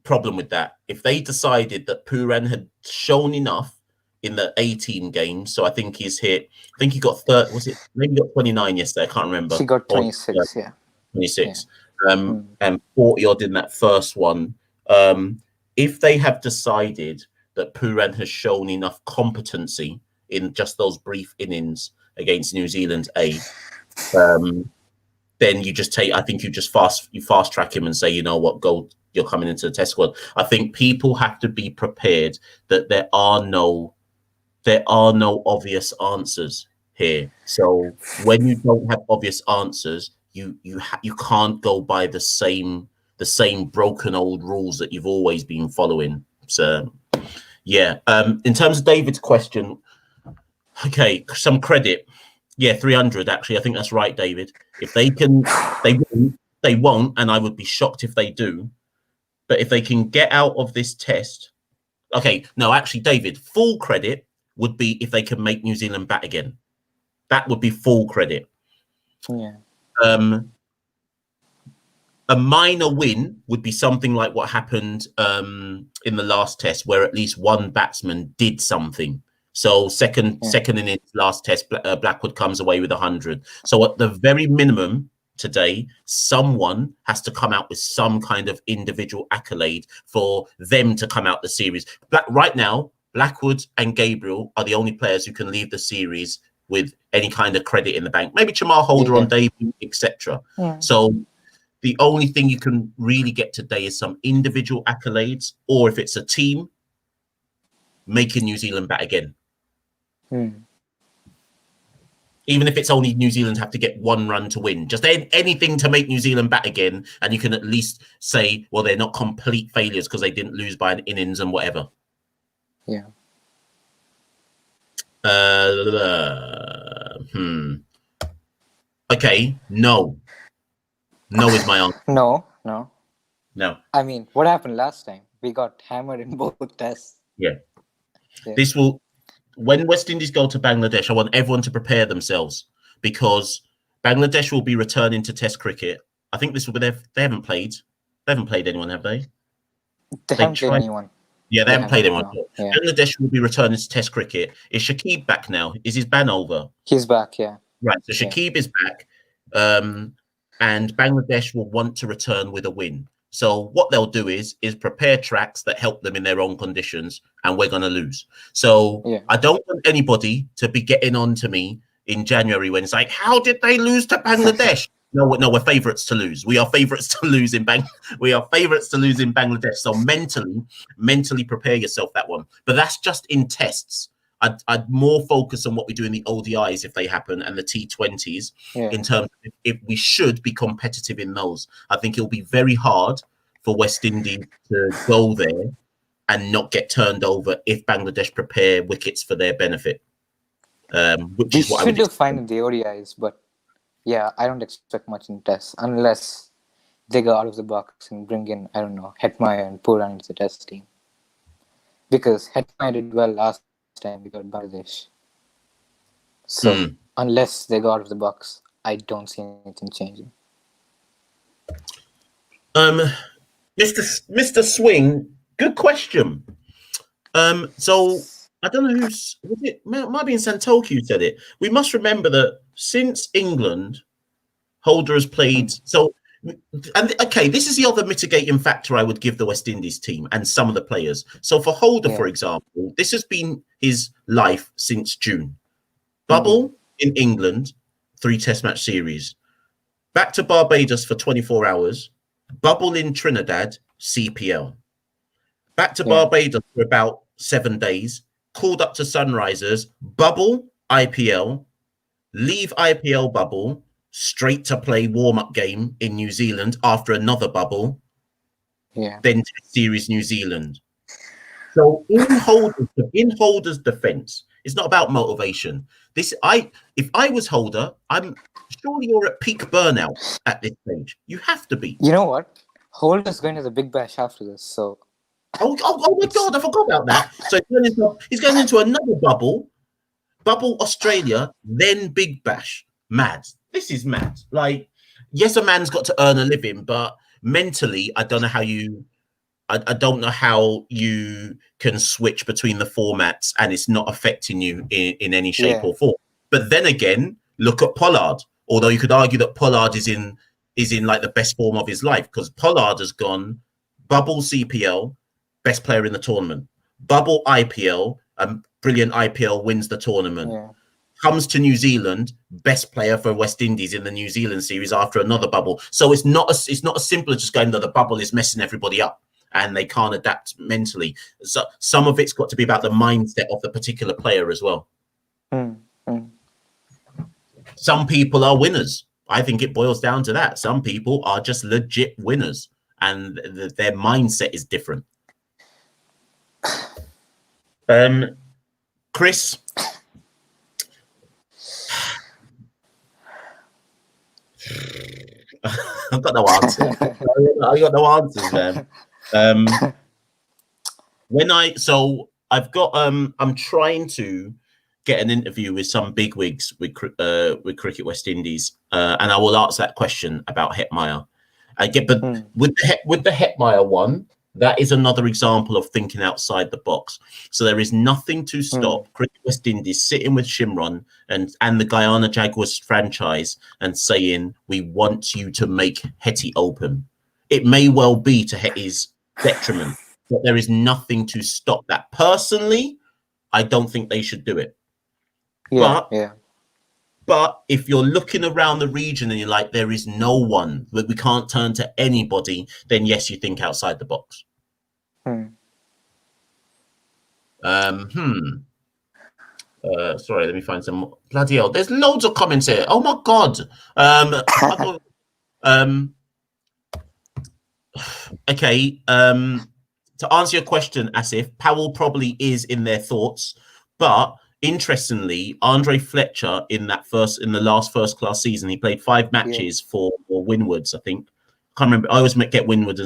problem with that. If they decided that Puran had shown enough in the 18 games. So I think he's hit. I think he got 30. Was it maybe got 29 yesterday? I can't remember. He got 26. Yeah, 26. And 40 odd in that first one. If they have decided that Pooran has shown enough competency in just those brief innings against New Zealand A, then you just take. I think you just fast track him and say, you know what, go. You're coming into the test squad. I think people have to be prepared that there are no obvious answers here. So when you don't have obvious answers, you can't go by the same broken old rules that you've always been following. So yeah. In terms of David's question, okay, some credit. Yeah, 300 actually. I think that's right, David. If they can, they won't, and I would be shocked if they do. But if they can get out of this test, okay, no, actually, David, full credit would be if they can make New Zealand bat again. That would be full credit. Yeah. A minor win would be something like what happened in the last test, where at least one batsman did something. So second innings, last test, Blackwood comes away with 100. So at the very minimum today, someone has to come out with some kind of individual accolade for them to come out the series. Right now, Blackwood and Gabriel are the only players who can leave the series with any kind of credit in the bank. Maybe Jamal Holder on debut, etc. So the only thing you can really get today is some individual accolades, or if it's a team, making New Zealand bat again. Even if it's only New Zealand have to get one run to win, just anything to make New Zealand bat again, and you can at least say, well, they're not complete failures because they didn't lose by an innings and whatever. Yeah. Okay, no. No is my answer. No. I mean, what happened last time? We got hammered in both tests. Yeah. This will... When West Indies go to Bangladesh, I want everyone to prepare themselves, because Bangladesh will be returning to Test cricket. I think this will be they haven't played. They haven't played anyone, have they? They haven't played anyone. Yeah, they haven't played anyone. Yeah. Bangladesh will be returning to Test cricket. Is Shakib back now? Is his ban over? He's back, yeah. Right, so Shakib is back. And Bangladesh will want to return with a win. So what they'll do is prepare tracks that help them in their own conditions, and we're going to lose. So I don't want anybody to be getting on to me in January when it's like, how did they lose to Bangladesh? No, we're favourites to lose. We are favourites to lose in Bangladesh. So mentally prepare yourself that one. But that's just in tests. I'd more focus on what we do in the ODIs if they happen, and the T20s in terms of if we should be competitive in those. I think it'll be very hard for West Indies to go there and not get turned over if Bangladesh prepare wickets for their benefit. Which is what I would do fine in the ODIs, but yeah, I don't expect much in tests unless they go out of the box and bring in, I don't know, Hetmeyer and Pooran into the test team. Because Hetmeyer did well last time we got Bangladesh. So unless they go out of the box, I don't see anything changing. Mr. Swing, good question. So I don't know was it might be in Santoki who said it. We must remember that since England, Holder has played this is the other mitigating factor I would give the West Indies team and some of the players. So for Holder, for example, this has been his life since June. Bubble in England, 3 test match series. Back to Barbados for 24 hours. Bubble in Trinidad, CPL. Back to Barbados for about 7 days. Called up to Sunrisers. Bubble, IPL. Leave IPL bubble. Straight to play warm-up game in New Zealand after another bubble, then Test series New Zealand. So in Holder's defense, it's not about motivation. If I was Holder, I'm sure you're at peak burnout at this stage. You have to be. You know what? Holder's going to the Big Bash after this, so. Oh my God! I forgot about that. So he's going into another bubble Australia, then Big Bash. Mad. This is mad. Like, yes, a man's got to earn a living, but mentally, I don't know how you I don't know how you can switch between the formats and it's not affecting you in any shape or form. But then again, look at Pollard. Although you could argue that Pollard is in like the best form of his life, because Pollard has gone bubble CPL, best player in the tournament, bubble IPL, brilliant IPL, wins the tournament. Yeah. Comes to New Zealand, best player for West Indies in the New Zealand series after another bubble. So it's not as simple as just going that the bubble is messing everybody up and they can't adapt mentally. So some of it's got to be about the mindset of the particular player as well. Some people are winners. I think it boils down to that. Some people are just legit winners and their mindset is different. Chris, I've got no answer. I got no answers, man. I've got I'm trying to get an interview with some bigwigs with Cricket West Indies, and I will ask that question about Hetmeyer. With the Hetmeyer one, that is another example of thinking outside the box. So there is nothing to stop Cricket West Indies sitting with Shimron and the Guyana Jaguars franchise and saying, we want you to make Hetty open. It may well be to Hetty's detriment, but there is nothing to stop that. Personally, I don't think they should do it. But if you're looking around the region and you're like, there is no one, we can't turn to anybody, then yes, you think outside the box. Sorry, let me find some more. Bloody hell, there's loads of comments here. Oh my God. Okay. To answer your question, Asif, Powell probably is in their thoughts, but interestingly, Andre Fletcher in the last first class season, he played 5 matches for Windwards, I think. Can't remember. I always get Windwards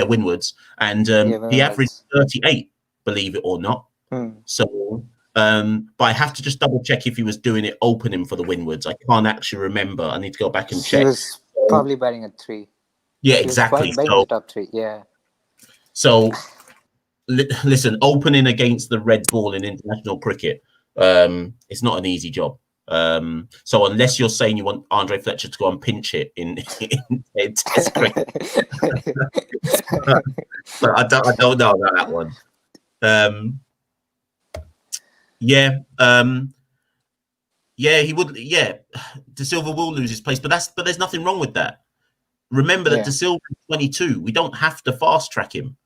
Windwards, and he averaged 38, believe it or not. So, but I have to just double check if he was doing it opening for the Windwards. I can't actually remember. I need to go back and check. He was probably batting at 3. Yeah, exactly. So, top 3. Yeah. So, listen, opening against the red ball in international cricket, it's not an easy job. So unless you're saying you want Andre Fletcher to go and pinch it in Test cricket, but I don't know about that one. He would. Yeah, De Silva will lose his place, but there's nothing wrong with that. Remember that De Silva is 22. We don't have to fast track him.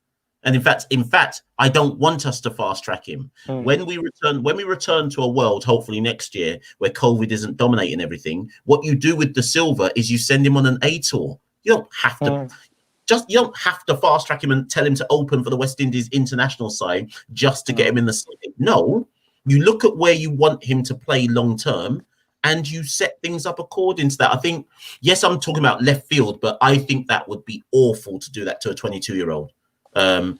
And in fact, I don't want us to fast track him. When we return to a world, hopefully next year, where COVID isn't dominating everything, what you do with De Silva is you send him on an A tour. You don't have to you don't have to fast track him and tell him to open for the West Indies international side just to get him in the side. No, you look at where you want him to play long term and you set things up according to that. I think, yes, I'm talking about left field, but I think that would be awful to do that to a 22-year-old. Who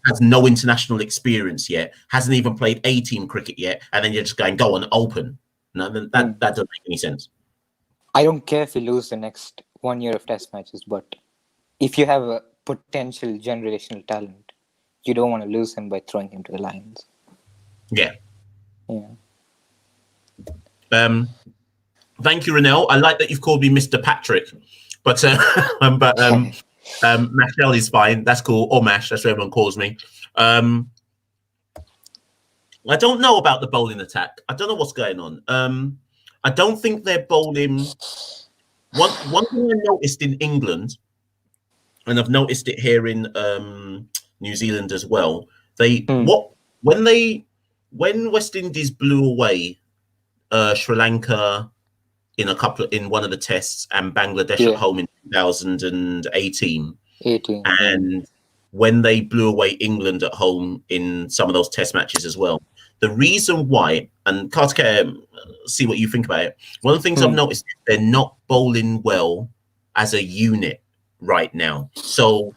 has no international experience yet, hasn't even played A-team cricket yet, and then you're just going, go on, open. No, that doesn't make any sense. I don't care if you lose the next 1 year of test matches, but if you have a potential generational talent, you don't want to lose him by throwing him to the lions. Yeah. Thank you, Renelle. I like that you've called me Mr. Patrick, but Mashell is fine. That's cool. Or Mash, that's what everyone calls me. I don't know about the bowling attack. I don't know what's going on. I don't think they're bowling. One thing I noticed in England, and I've noticed it here in New Zealand as well. When West Indies blew away Sri Lanka in one of the tests and Bangladesh at home in 2018. And when they blew away England at home in some of those test matches as well. The reason why, and Kartikeya, see what you think about it. One of the things I've noticed is they're not bowling well as a unit right now. So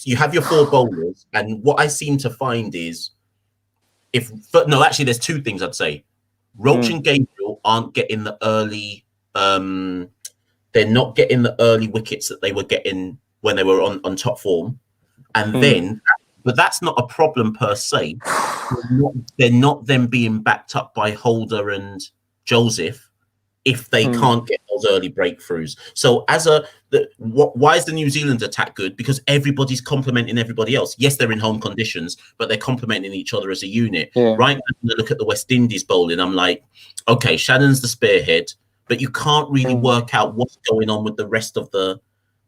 you have your 4 bowlers, and what I seem to find is there's 2 things I'd say. Roach and Gabriel aren't getting the early they're not getting the early wickets that they were getting when they were on top form. And then, but that's not a problem per se. They're not then being backed up by Holder and Joseph if they can't get those early breakthroughs. So why is the New Zealand attack good? Because everybody's complementing everybody else. Yes, they're in home conditions, but they're complementing each other as a unit. Yeah. Right now, when I look at the West Indies bowling, I'm like, okay, Shannon's the spearhead, but you can't really work out what's going on with the rest of the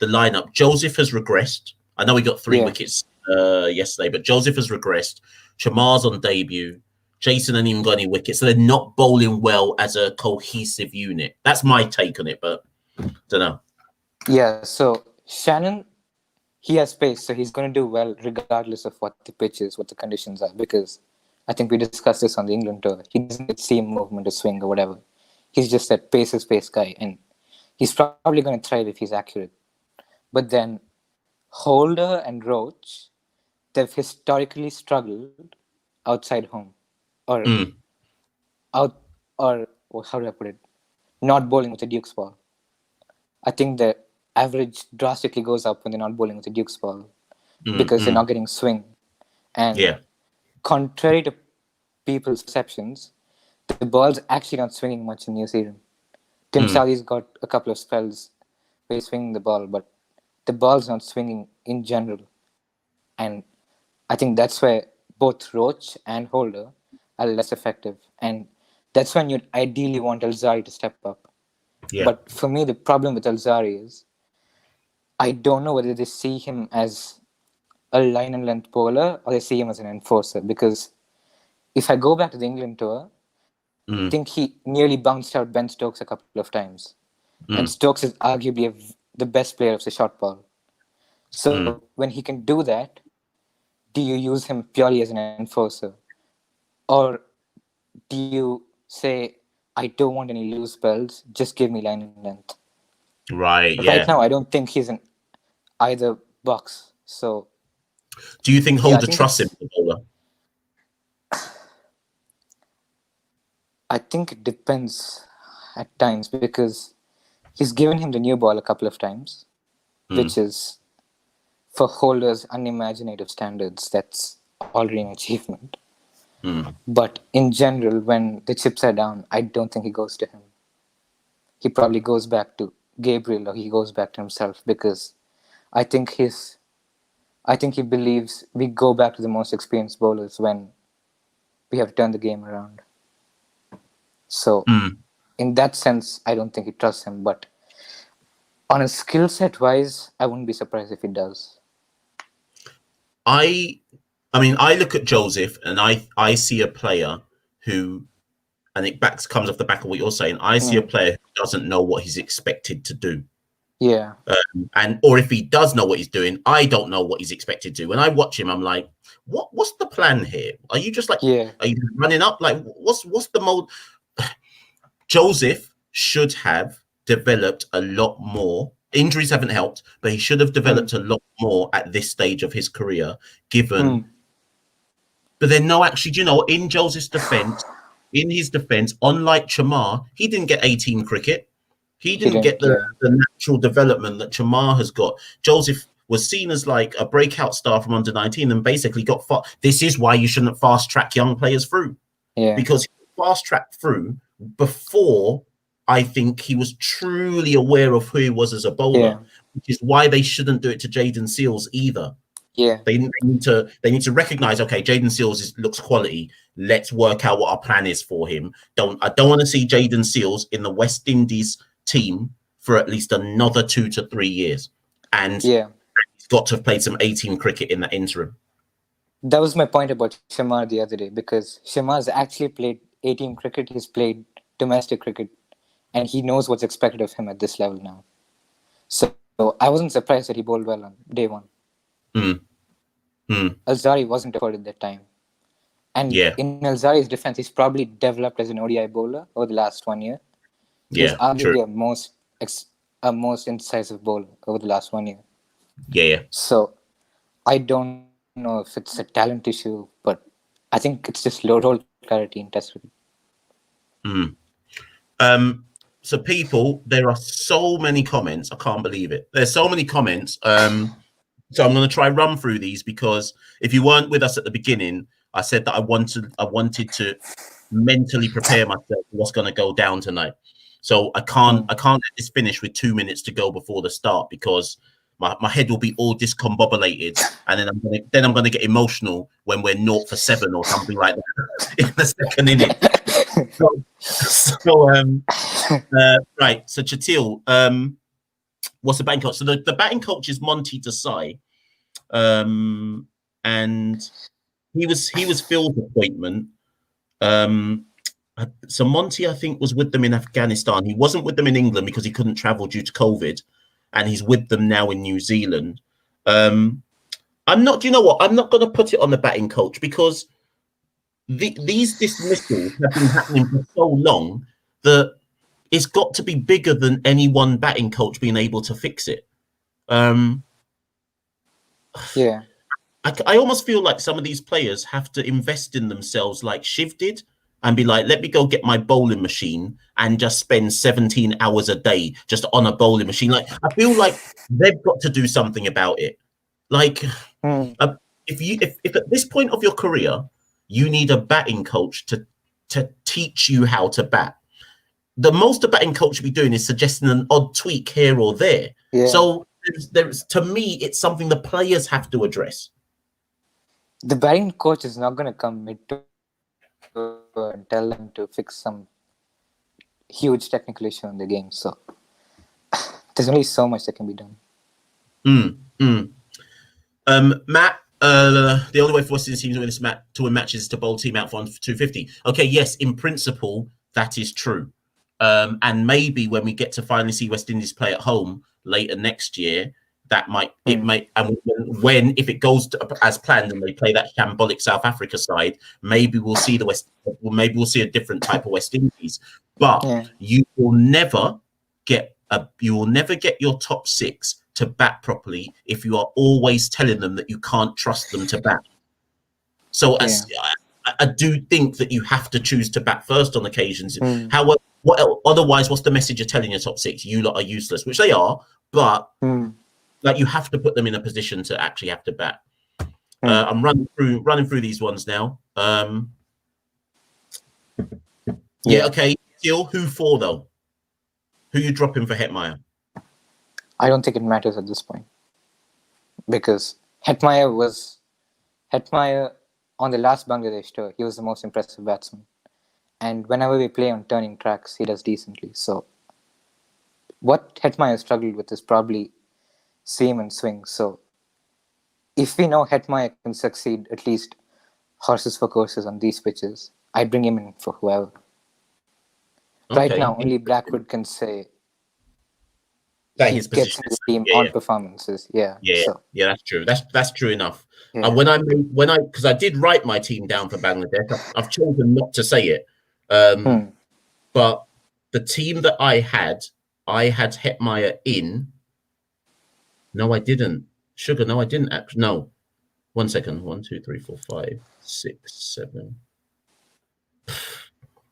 lineup. Joseph has regressed. I know he got 3 wickets yesterday, but Joseph has regressed. Chamar's on debut. Jason hasn't even got any wickets, so they're not bowling well as a cohesive unit. That's my take on it, but don't know. Yeah, so Shannon, he has pace, so he's going to do well regardless of what the pitch is, what the conditions are, because I think we discussed this on the England tour. He doesn't get seam movement or swing or whatever. He's just that pace is pace guy, and he's probably going to thrive if he's accurate. But then Holder and Roach, they've historically struggled outside home, or how do I put it? Not bowling with a Duke's ball. I think the average drastically goes up when they're not bowling with a Duke's ball because they're not getting swing. And contrary to people's perceptions, the ball's actually not swinging much in New Zealand. Tim Sally's got a couple of spells where he's swinging the ball, but the ball's not swinging in general. And I think that's where both Roach and Holder are less effective. And that's when you'd ideally want Alzari to step up. Yeah. But for me, the problem with Alzari is I don't know whether they see him as a line and length bowler or they see him as an enforcer. Because if I go back to the England tour, I think he nearly bounced out Ben Stokes a couple of times. And Stokes is arguably the best player of the short ball. So when he can do that, do you use him purely as an enforcer? Or do you say, I don't want any loose spells, just give me line and length? Right, Right now, I don't think he's in either box. So, do you think Holder trusts him, the bowler? I think it depends at times because he's given him the new ball a couple of times, which is, for Holder's unimaginative standards, that's already an achievement. But in general, when the chips are down, I don't think he goes to him. He probably goes back to Gabriel or he goes back to himself because I think he believes we go back to the most experienced bowlers when we have turned the game around. So in that sense, I don't think he trusts him. But on a skill set wise, I wouldn't be surprised if he does. I mean, I look at Joseph and I see a player who, and it comes off the back of what you're saying. I see a player who doesn't know what he's expected to do. Yeah. Or if he does know what he's doing, I don't know what he's expected to do. When I watch him, I'm like, what's the plan here? Are you just like, are you running up? Like, what's the mode? Joseph should have developed a lot more. Injuries haven't helped, but he should have developed a lot more at this stage of his career, given. But then, no, actually, in Joseph's defense, unlike Chamar, he didn't get 18 cricket. He didn't get the natural development that Chamar has got. Joseph was seen as like a breakout star from under 19 and basically got far. This is why you shouldn't fast track young players through. Yeah. Because fast tracked through before I think he was truly aware of who he was as a bowler, which is why they shouldn't do it to Jayden Seales either. Yeah, they need to recognize, okay, Jayden Seales looks quality. Let's work out what our plan is for him. I don't want to see Jayden Seales in the West Indies team for at least another 2 to 3 years, and he's got to have played some 18 cricket in that interim. That was my point about Shamar the other day, because Shamar's actually played 18 cricket. He's played domestic cricket, and he knows what's expected of him at this level now. So I wasn't surprised that he bowled well on day one. Alzari wasn't afforded at that time. And in Alzari's defense, he's probably developed as an ODI bowler over the last 1 year. He's arguably a most incisive bowler over the last 1 year. Yeah. So I don't know if it's a talent issue, but I think it's just low role clarity in Test cricket. So people, there are so many comments. I can't believe it. There's so many comments. So I'm going to try run through these, because if you weren't with us at the beginning, I said that I wanted to mentally prepare myself for what's going to go down tonight. So I can't let this finish with 2 minutes to go before the start, because my head will be all discombobulated, and then I'm gonna get emotional when we're 0 for 7 or something like that in the second inning. Right. So Chatil, what's the batting coach? So the batting coach is Monty Desai, and he was Phil's appointment. So Monty, I think, was with them in Afghanistan. He wasn't with them in England because he couldn't travel due to COVID, and he's with them now in New Zealand. I'm not. Do you know what? I'm not going to put it on the batting coach, because these dismissals have been happening for so long that it's got to be bigger than any one batting coach being able to fix it. Yeah. I almost feel like some of these players have to invest in themselves, like Shiv did, and be like, let me go get my bowling machine and just spend 17 hours a day just on a bowling machine. Like, I feel like they've got to do something about it. Like, if at this point of your career you need a batting coach to teach you how to bat, the most a batting coach should be doing is suggesting an odd tweak here or there. Yeah. So there's to me, it's something the players have to address. The batting coach is not going to come mid to and tell them to fix some huge technical issue in the game. So there's only so much that can be done. Matt, the only way for West Indies teams to win matches is to bowl team out for 250. Okay, yes, in principle, that is true. And maybe when we get to finally see West Indies play at home later next year, that might and when if it goes as planned and they play that shambolic South Africa side, maybe we'll see a different type of West Indies. But you will never get your top 6 to bat properly if you are always telling them that you can't trust them to bat. So I do think that you have to choose to bat first on occasions. However, otherwise, what's the message you're telling your top 6? You lot are useless, which they are, but like, you have to put them in a position to actually have to bat. I'm running through these ones now. Okay. Still, who for though? Who you dropping for Hetmeyer? I don't think it matters at this point, because Hetmeyer on the last Bangladesh tour, he was the most impressive batsman. And whenever we play on turning tracks, he does decently. So what Hetmeyer struggled with is probably seam and swing. So if we know Hetmeyer can succeed at least horses for courses on these pitches, I'd bring him in for whoever. Okay. Right now, only Blackwood can say that he gets in the team on performances. Yeah, that's true. That's true enough. Yeah. Because I did write my team down for Bangladesh. I've chosen not to say it. But the team that I had Hetmeyer in. No, I didn't. Sugar, no, I didn't actually. No. 1 second. 1, 2, 3, 4, 5, 6, 7.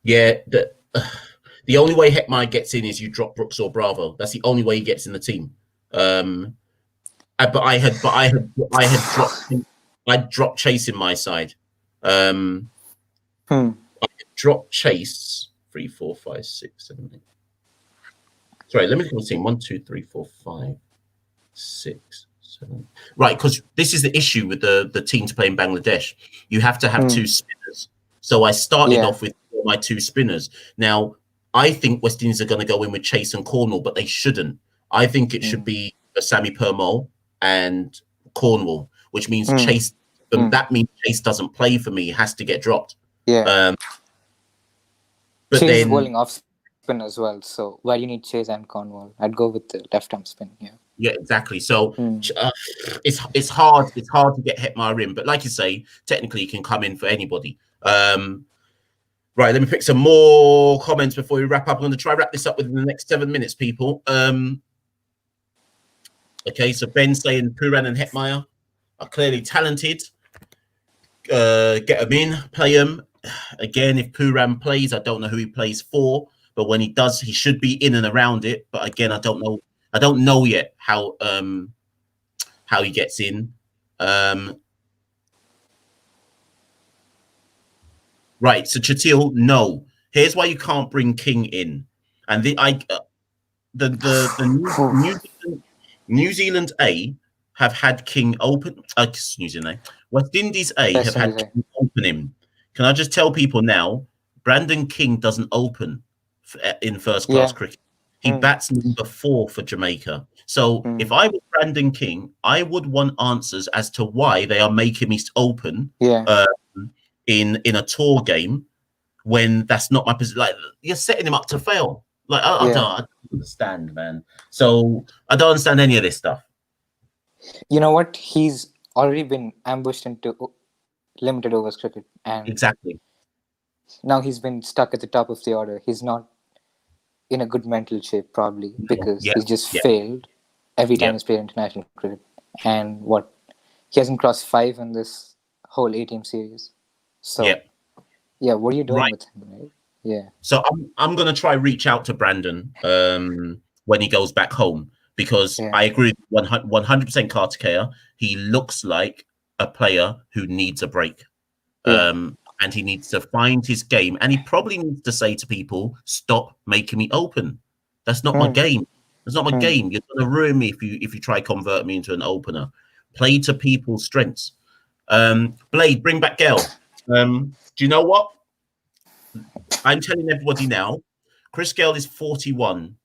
Yeah, the only way Hetmeyer gets in is you drop Brooks or Bravo. That's the only way he gets in the team. But I had dropped Chase in my side. I had dropped Chase 3, 4, 5, 6, 7, 8. Sorry, let me look at the team. 1, 2, 3, 4, 5, 6, 7. Right, because this is the issue with the teams playing Bangladesh. You have to have 2 spinners. So I started off with my 2 spinners. Now, I think West Indies are going to go in with Chase and Cornwall, but they shouldn't. I think it should be Sammy Permol and Cornwall, which means Chase. That means Chase doesn't play for me. He has to get dropped. Yeah. But Chase is bowling off spin as well. So why do you need Chase and Cornwall? I'd go with the left arm spin. Yeah, exactly. So it's hard. It's hard to get Hetmeyer in, but like you say, technically, he can come in for anybody. Right, let me pick some more comments before we wrap up. I'm going to try wrap this up within the next 7 minutes, people. Okay, so Ben saying Pooran and Hetmeyer are clearly talented. Get them in, play them. Again, if Pooran plays, I don't know who he plays for, but when he does, he should be in and around it. But again, I don't know yet how how he gets in. Right, so Chatil, no. Here's why you can't bring King in, and New Zealand A have had King open. New Zealand A, West Indies A have had King open him. Can I just tell people now? Brandon King doesn't open in first class cricket. He bats number 4 for Jamaica. So if I was Brandon King, I would want answers as to why they are making me open in a tour game when that's not my position. Like, you're setting him up to fail. Like, I don't understand, man. So I don't understand any of this stuff. You know what? He's already been ambushed into limited overs cricket, and exactly now he's been stuck at the top of the order. He's not in a good mental shape, probably, because he's just failed every time he's played international cricket. And he hasn't crossed 5 in this whole 8-team series. So what are you doing with him, right? Yeah. So I'm gonna try reach out to Brandon when he goes back home, because I agree 100% Kartikeya. He looks like a player who needs a break. And he needs to find his game, and he probably needs to say to people, stop making me open. That's not my game. That's not my game. You're gonna ruin me if you try to convert me into an opener. Play to people's strengths. Blade, bring back Gale. Do you know what? I'm telling everybody now, Chris Gale is 41.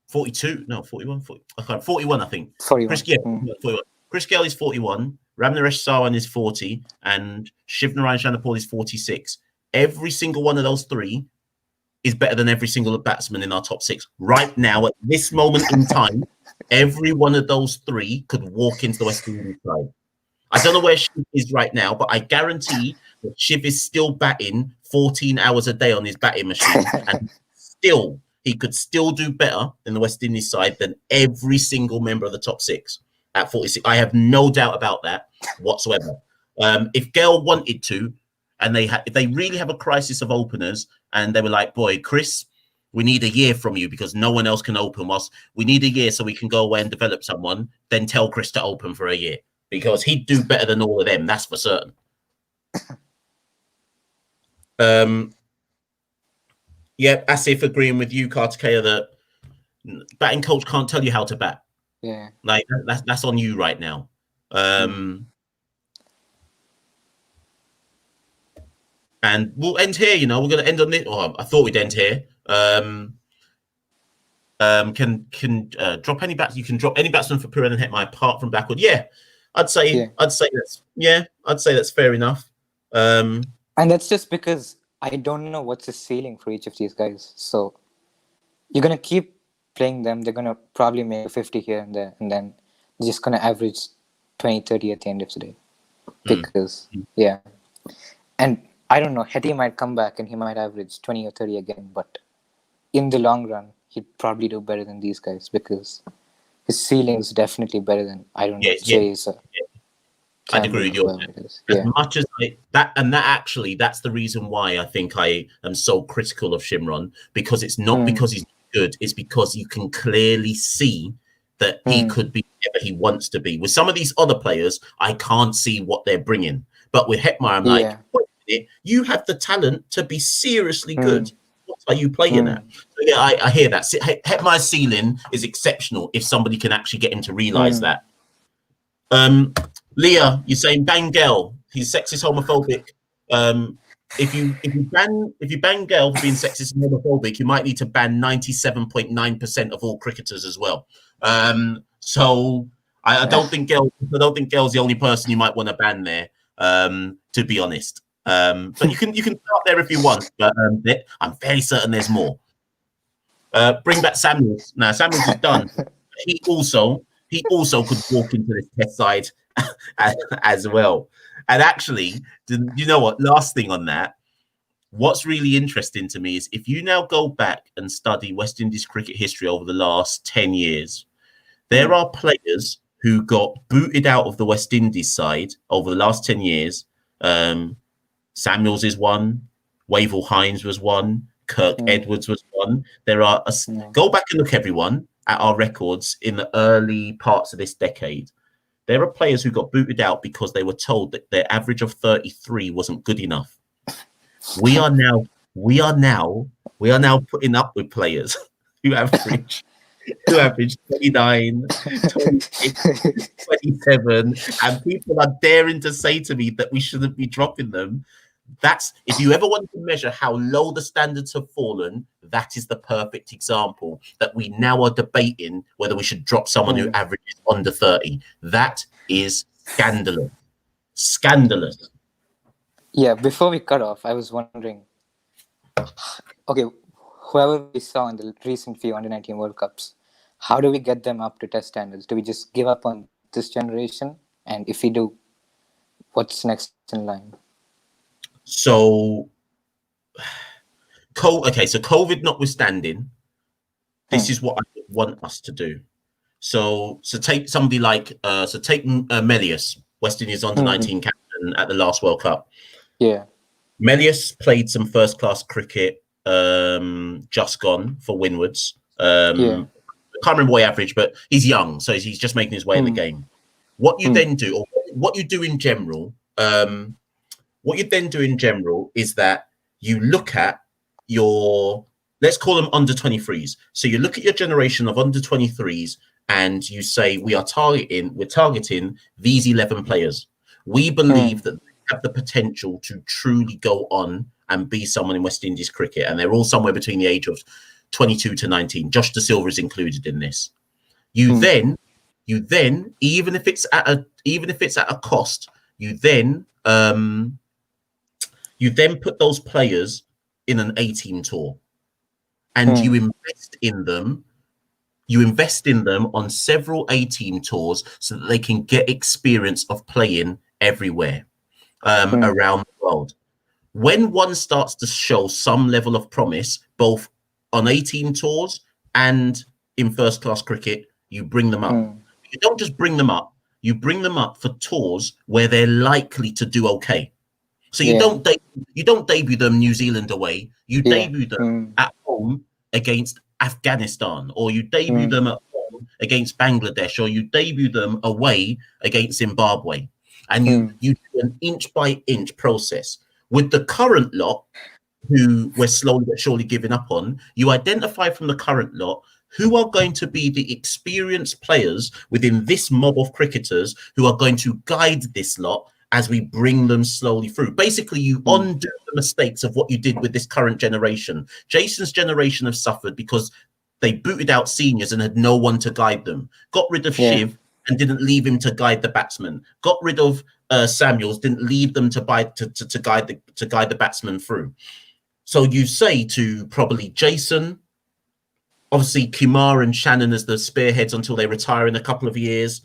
42? No, 41. 41, I think. 41. 41. Chris Gale is 41. Ramnaresh Sawan is 40, and Shivnarayan Chanderpaul is 46. Every single one of those 3 is better than every single batsman in our top 6 right now at this moment in time. Every one of those 3 could walk into the West Indies side. I don't know where Shiv is right now, but I guarantee that Shiv is still batting 14 hours a day on his batting machine, and he could still do better in the West Indies side than every single member of the top 6 at 46. I have no doubt about that whatsoever. If Gale wanted to, and if they really have a crisis of openers, and they were like, boy, Chris, we need a year from you because no one else can open whilst we need a year so we can go away and develop someone, then tell Chris to open for a year, because he'd do better than all of them. That's for certain. Asif, agreeing with you, Kartikeya, that batting coach can't tell you how to bat. Yeah, like that's on you right now. And we'll end here. We're going to end on it. I thought we'd end here. Can drop any bats? You can drop any batsman for Puran and Hetmai apart from backward. I'd say that's fair enough. And that's just because I don't know what's the ceiling for each of these guys. So you're gonna keep playing them. They're gonna probably make 50 here and there, and then they're just gonna average 20, 30 at the end of the day. Because and I don't know, Hetty might come back and he might average 20 or 30 again, but in the long run, he'd probably do better than these guys because his ceiling is definitely better than, I don't know, Jay's. I'd agree with you. As much as that's the reason why I think I am so critical of Shimron, because it's not because he's good, it's because you can clearly see that he could be whatever he wants to be. With some of these other players, I can't see what they're bringing. But with Hetmai, I'm like, wait a minute, you have the talent to be seriously good. What are you playing at? So I hear that. Hetmai's ceiling is exceptional if somebody can actually get him to realise that. Leah, you're saying Bangel, he's sexist, homophobic. If you ban Gale for being sexist and homophobic, you might need to ban 97.9% of all cricketers as well. So I don't think Gale's the only person you might want to ban there. To be honest, but you can start there if you want. But I'm fairly certain there's more. Bring back Samuels. Now Samuels is done. He also could walk into this test side as well. And actually, you know what? Last thing on that, what's really interesting to me is if you now go back and study West Indies cricket history over the last 10 years, there are players who got booted out of the West Indies side over the last 10 years. Samuels is one. Wavell Hines was one. Kirk Edwards was one. There are go back and look, everyone, at our records in the early parts of this decade. There are players who got booted out because they were told that their average of 33 wasn't good enough. We are now putting up with players who average 29, 26, 27, and people are daring to say to me that we shouldn't be dropping them. That's, if you ever want to measure how low the standards have fallen, that is the perfect example, that we now are debating whether we should drop someone who averages under 30. That is scandalous. Scandalous. Yeah, before we cut off, I was wondering, okay, whoever we saw in the recent few under-19 World Cups, how do we get them up to test standards? Do we just give up on this generation? And if we do, what's next in line? So, so COVID notwithstanding, this is what I want us to do. So take somebody like, take Melius, West Indies under-19 captain at the last World Cup. Yeah. Melius played some first-class cricket, just gone for Windwards. I can't remember what he averaged, but he's young, so he's just making his way in the game. What you then do, or what you do in general, is that you look at your, let's call them under 23s. So you look at your generation of under 23s and you say, we're targeting these 11 players. We believe that they have the potential to truly go on and be someone in West Indies cricket. And they're all somewhere between the age of 22 to 19. Josh De Silva is included in this. You then, even if it's at a cost, you then put those players in an A-team tour, and you invest in them. You invest in them on several A-team tours so that they can get experience of playing everywhere around the world. When one starts to show some level of promise, both on A-team tours and in first-class cricket, you bring them up. You don't just bring them up. You bring them up for tours where they're likely to do okay. So you don't debut them New Zealand away. You debut them at home against Afghanistan, or you debut them at home against Bangladesh, or you debut them away against Zimbabwe. And you do an inch by inch process. With the current lot, who we're slowly but surely giving up on, you identify from the current lot who are going to be the experienced players within this mob of cricketers who are going to guide this lot as we bring them slowly through. Basically, you undo the mistakes of what you did with this current generation. Jason's generation have suffered because they booted out seniors and had no one to guide them. Got rid of Shiv and didn't leave him to guide the batsman. Got rid of Samuels, didn't leave them to guide the batsman through. So you say to probably Jason, obviously Kumar and Shannon as the spearheads until they retire in a couple of years.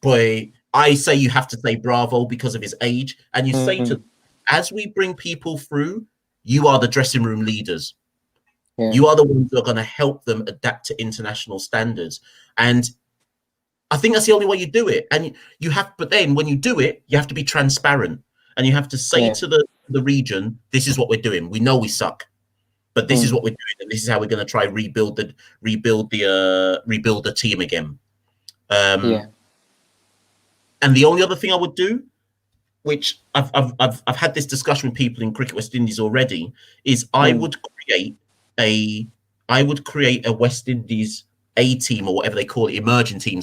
Boy, I say you have to say Bravo because of his age. And you say to them, as we bring people through, you are the dressing room leaders. You are the ones that are going to help them adapt to international standards. And I think that's the only way you do it. And you have, but then when you do it, you have to be transparent. And you have to say to the region, this is what we're doing. We know we suck, but this is what we're doing, and this is how we're going to try rebuild the team again. And the only other thing I would do, which I've had this discussion with people in Cricket West Indies already, is I would create a West Indies A team, or whatever they call it, emerging team,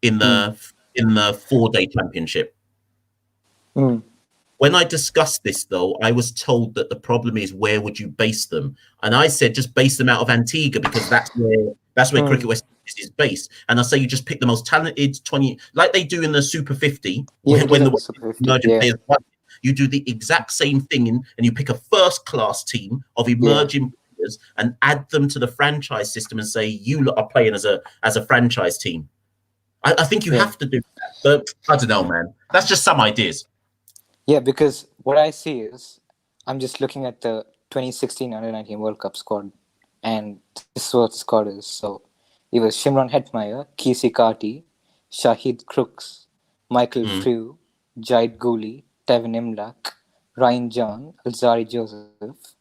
in the 4-day championship. When I discussed this, though, I was told that the problem is, where would you base them? And I said, just base them out of Antigua, because that's where Cricket West Indies is based. And I say you just pick the most talented 20, like they do in the Super 50, when the Super 50, emerging players won. You do the exact same thing, and you pick a first-class team of emerging players and add them to the franchise system and say, you lot are playing as a franchise team. I think you have to do that. But I don't know, man. That's just some ideas. Yeah, because what I see is, I'm just looking at the 2016 Under-19 World Cup squad, and this is what the squad is. So it was Shimron Hetmeyer, Kesey Carty, Shahid Crooks, Michael Frew, Jahid Gooley, Tevin Imlak, Ryan John, Alzari Joseph,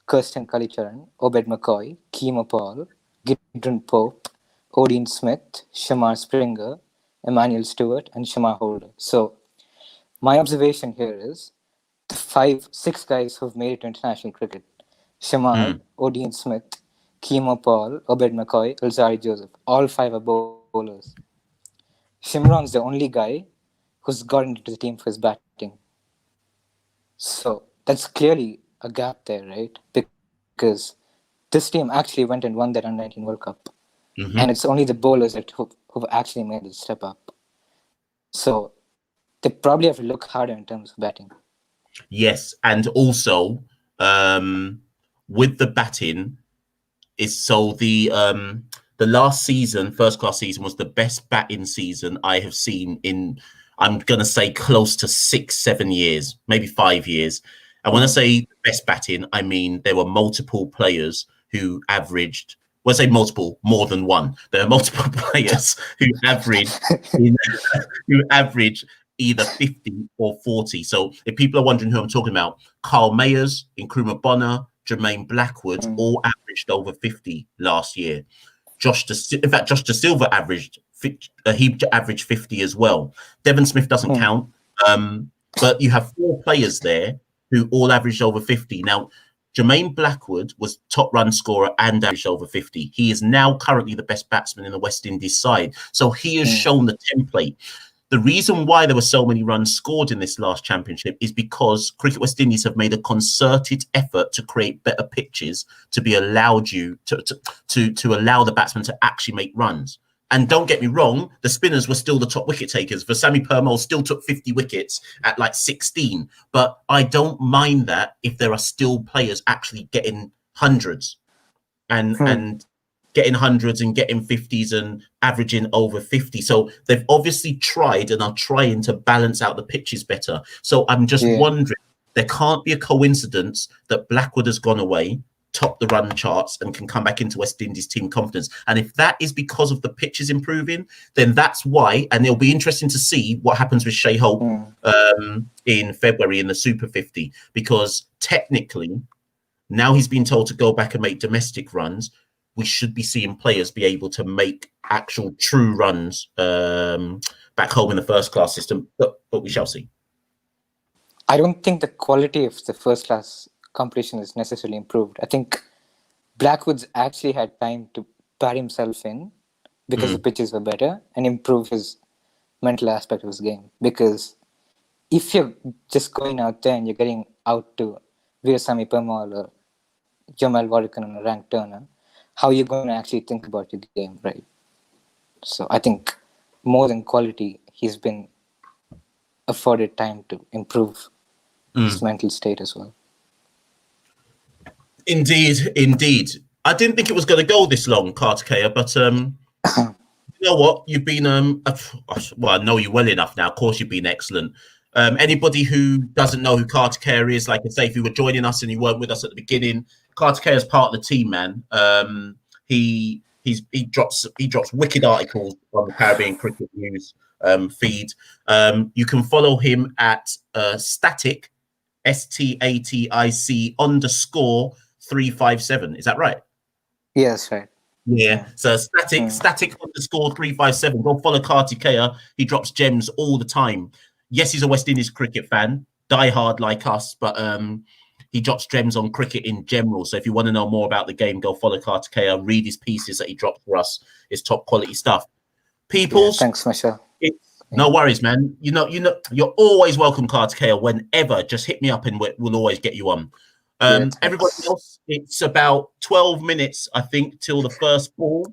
Kirsten Kalicharan, Obed McCoy, Keema Paul, Gidron Pope, Odin Smith, Shamar Springer, Emmanuel Stewart, and Shema Holder. So my observation here is the 6 guys who've made it to international cricket: Shamar, Odean Smith, Keemo Paul, Obed McCoy, Alzari Joseph. All 5 are bowlers. Shimron's the only guy who's gotten into the team for his batting. So that's clearly a gap there, right? Because this team actually went and won that Under-19 World Cup. And it's only the bowlers who've actually made the step up. So they probably have to look harder in terms of batting. Yes, and also with the batting, is so the last season, first class season, was the best batting season I have seen in, I'm gonna say, close to 6-7 years, maybe 5 years. And when I say best batting, I mean there were multiple players who averaged. When I say multiple, more than one. There are multiple players who average either 50 or 40. So if people are wondering who I'm talking about, Carl Mayers, Nkrumah Bonner, Jermaine Blackwood all averaged over 50 last year. Josh De Silva averaged 50 as well. Devon Smith doesn't count, but you have 4 players there who all averaged over 50. Now, Jermaine Blackwood was top run scorer and averaged over 50. He is now currently the best batsman in the West Indies side. So he has shown the template. The reason why there were so many runs scored in this last championship is because Cricket West Indies have made a concerted effort to create better pitches to be allowed you to allow the batsmen to actually make runs. And don't get me wrong, the spinners were still the top wicket takers. Vasami Permal still took 50 wickets at like 16. But I don't mind that if there are still players actually getting hundreds and getting hundreds and getting 50s and averaging over 50. So they've obviously tried and are trying to balance out the pitches better. So I'm just wondering, there can't be a coincidence that Blackwood has gone away, top the run charts, and can come back into West Indies team confidence. And if that is because of the pitches improving, then that's why. And it'll be interesting to see what happens with Shai Hope in February in the Super 50, because technically now he's been told to go back and make domestic runs. We should be seeing players be able to make actual true runs back home in the first class system, but we shall see. I don't think the quality of the first class competition is necessarily improved. I think Blackwood's actually had time to bat himself in because the pitches were better and improve his mental aspect of his game. Because if you're just going out there and you're getting out to Veerasamy Permal or Jamal Warrikan on a ranked turner, how are you going to actually think about your game, right? So I think more than quality, he's been afforded time to improve his mental state as well. Indeed. I didn't think it was going to go this long, Kartikeya, but you know what? You've been, well, I know you well enough now. Of course, you've been excellent. Anybody who doesn't know who Kartikeya is, like I say, if you were joining us and you weren't with us at the beginning, Kartikeya is part of the team, man. He drops wicked articles on the Caribbean Cricket News feed. You can follow him at static, STATIC _357. Is that right? Yes, right. Yeah. So static _357. Go follow Kartikeya. He drops gems all the time. Yes, he's a West Indies cricket fan, die hard like us, but he drops gems on cricket in general. So if you want to know more about the game, go follow Kartikeya, read his pieces that he drops for us. It's top quality stuff. Peoples, thanks, Michelle. No worries, man. You know, you're always welcome, Kartikeya, whenever. Just hit me up and we'll always get you on. Everybody else, it's about 12 minutes, I think, till the first ball.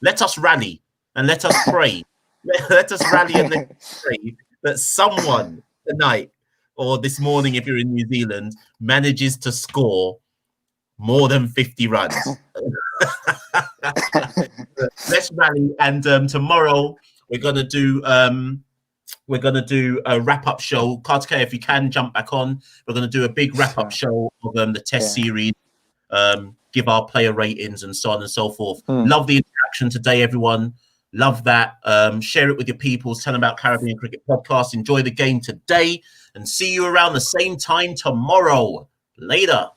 Let us rally and let us pray. Let us rally and let us pray that someone tonight or this morning, if you're in New Zealand, manages to score more than 50 runs. Let's rally, and tomorrow we're gonna do a wrap-up show. Kartikeya, if you can jump back on, we're gonna do a big wrap-up show of the Test series. Give our player ratings and so on and so forth. Love the interaction today, everyone. Love that. Share it with your people. Tell them about Caribbean Cricket Podcast. Enjoy the game today and see you around the same time tomorrow. Later.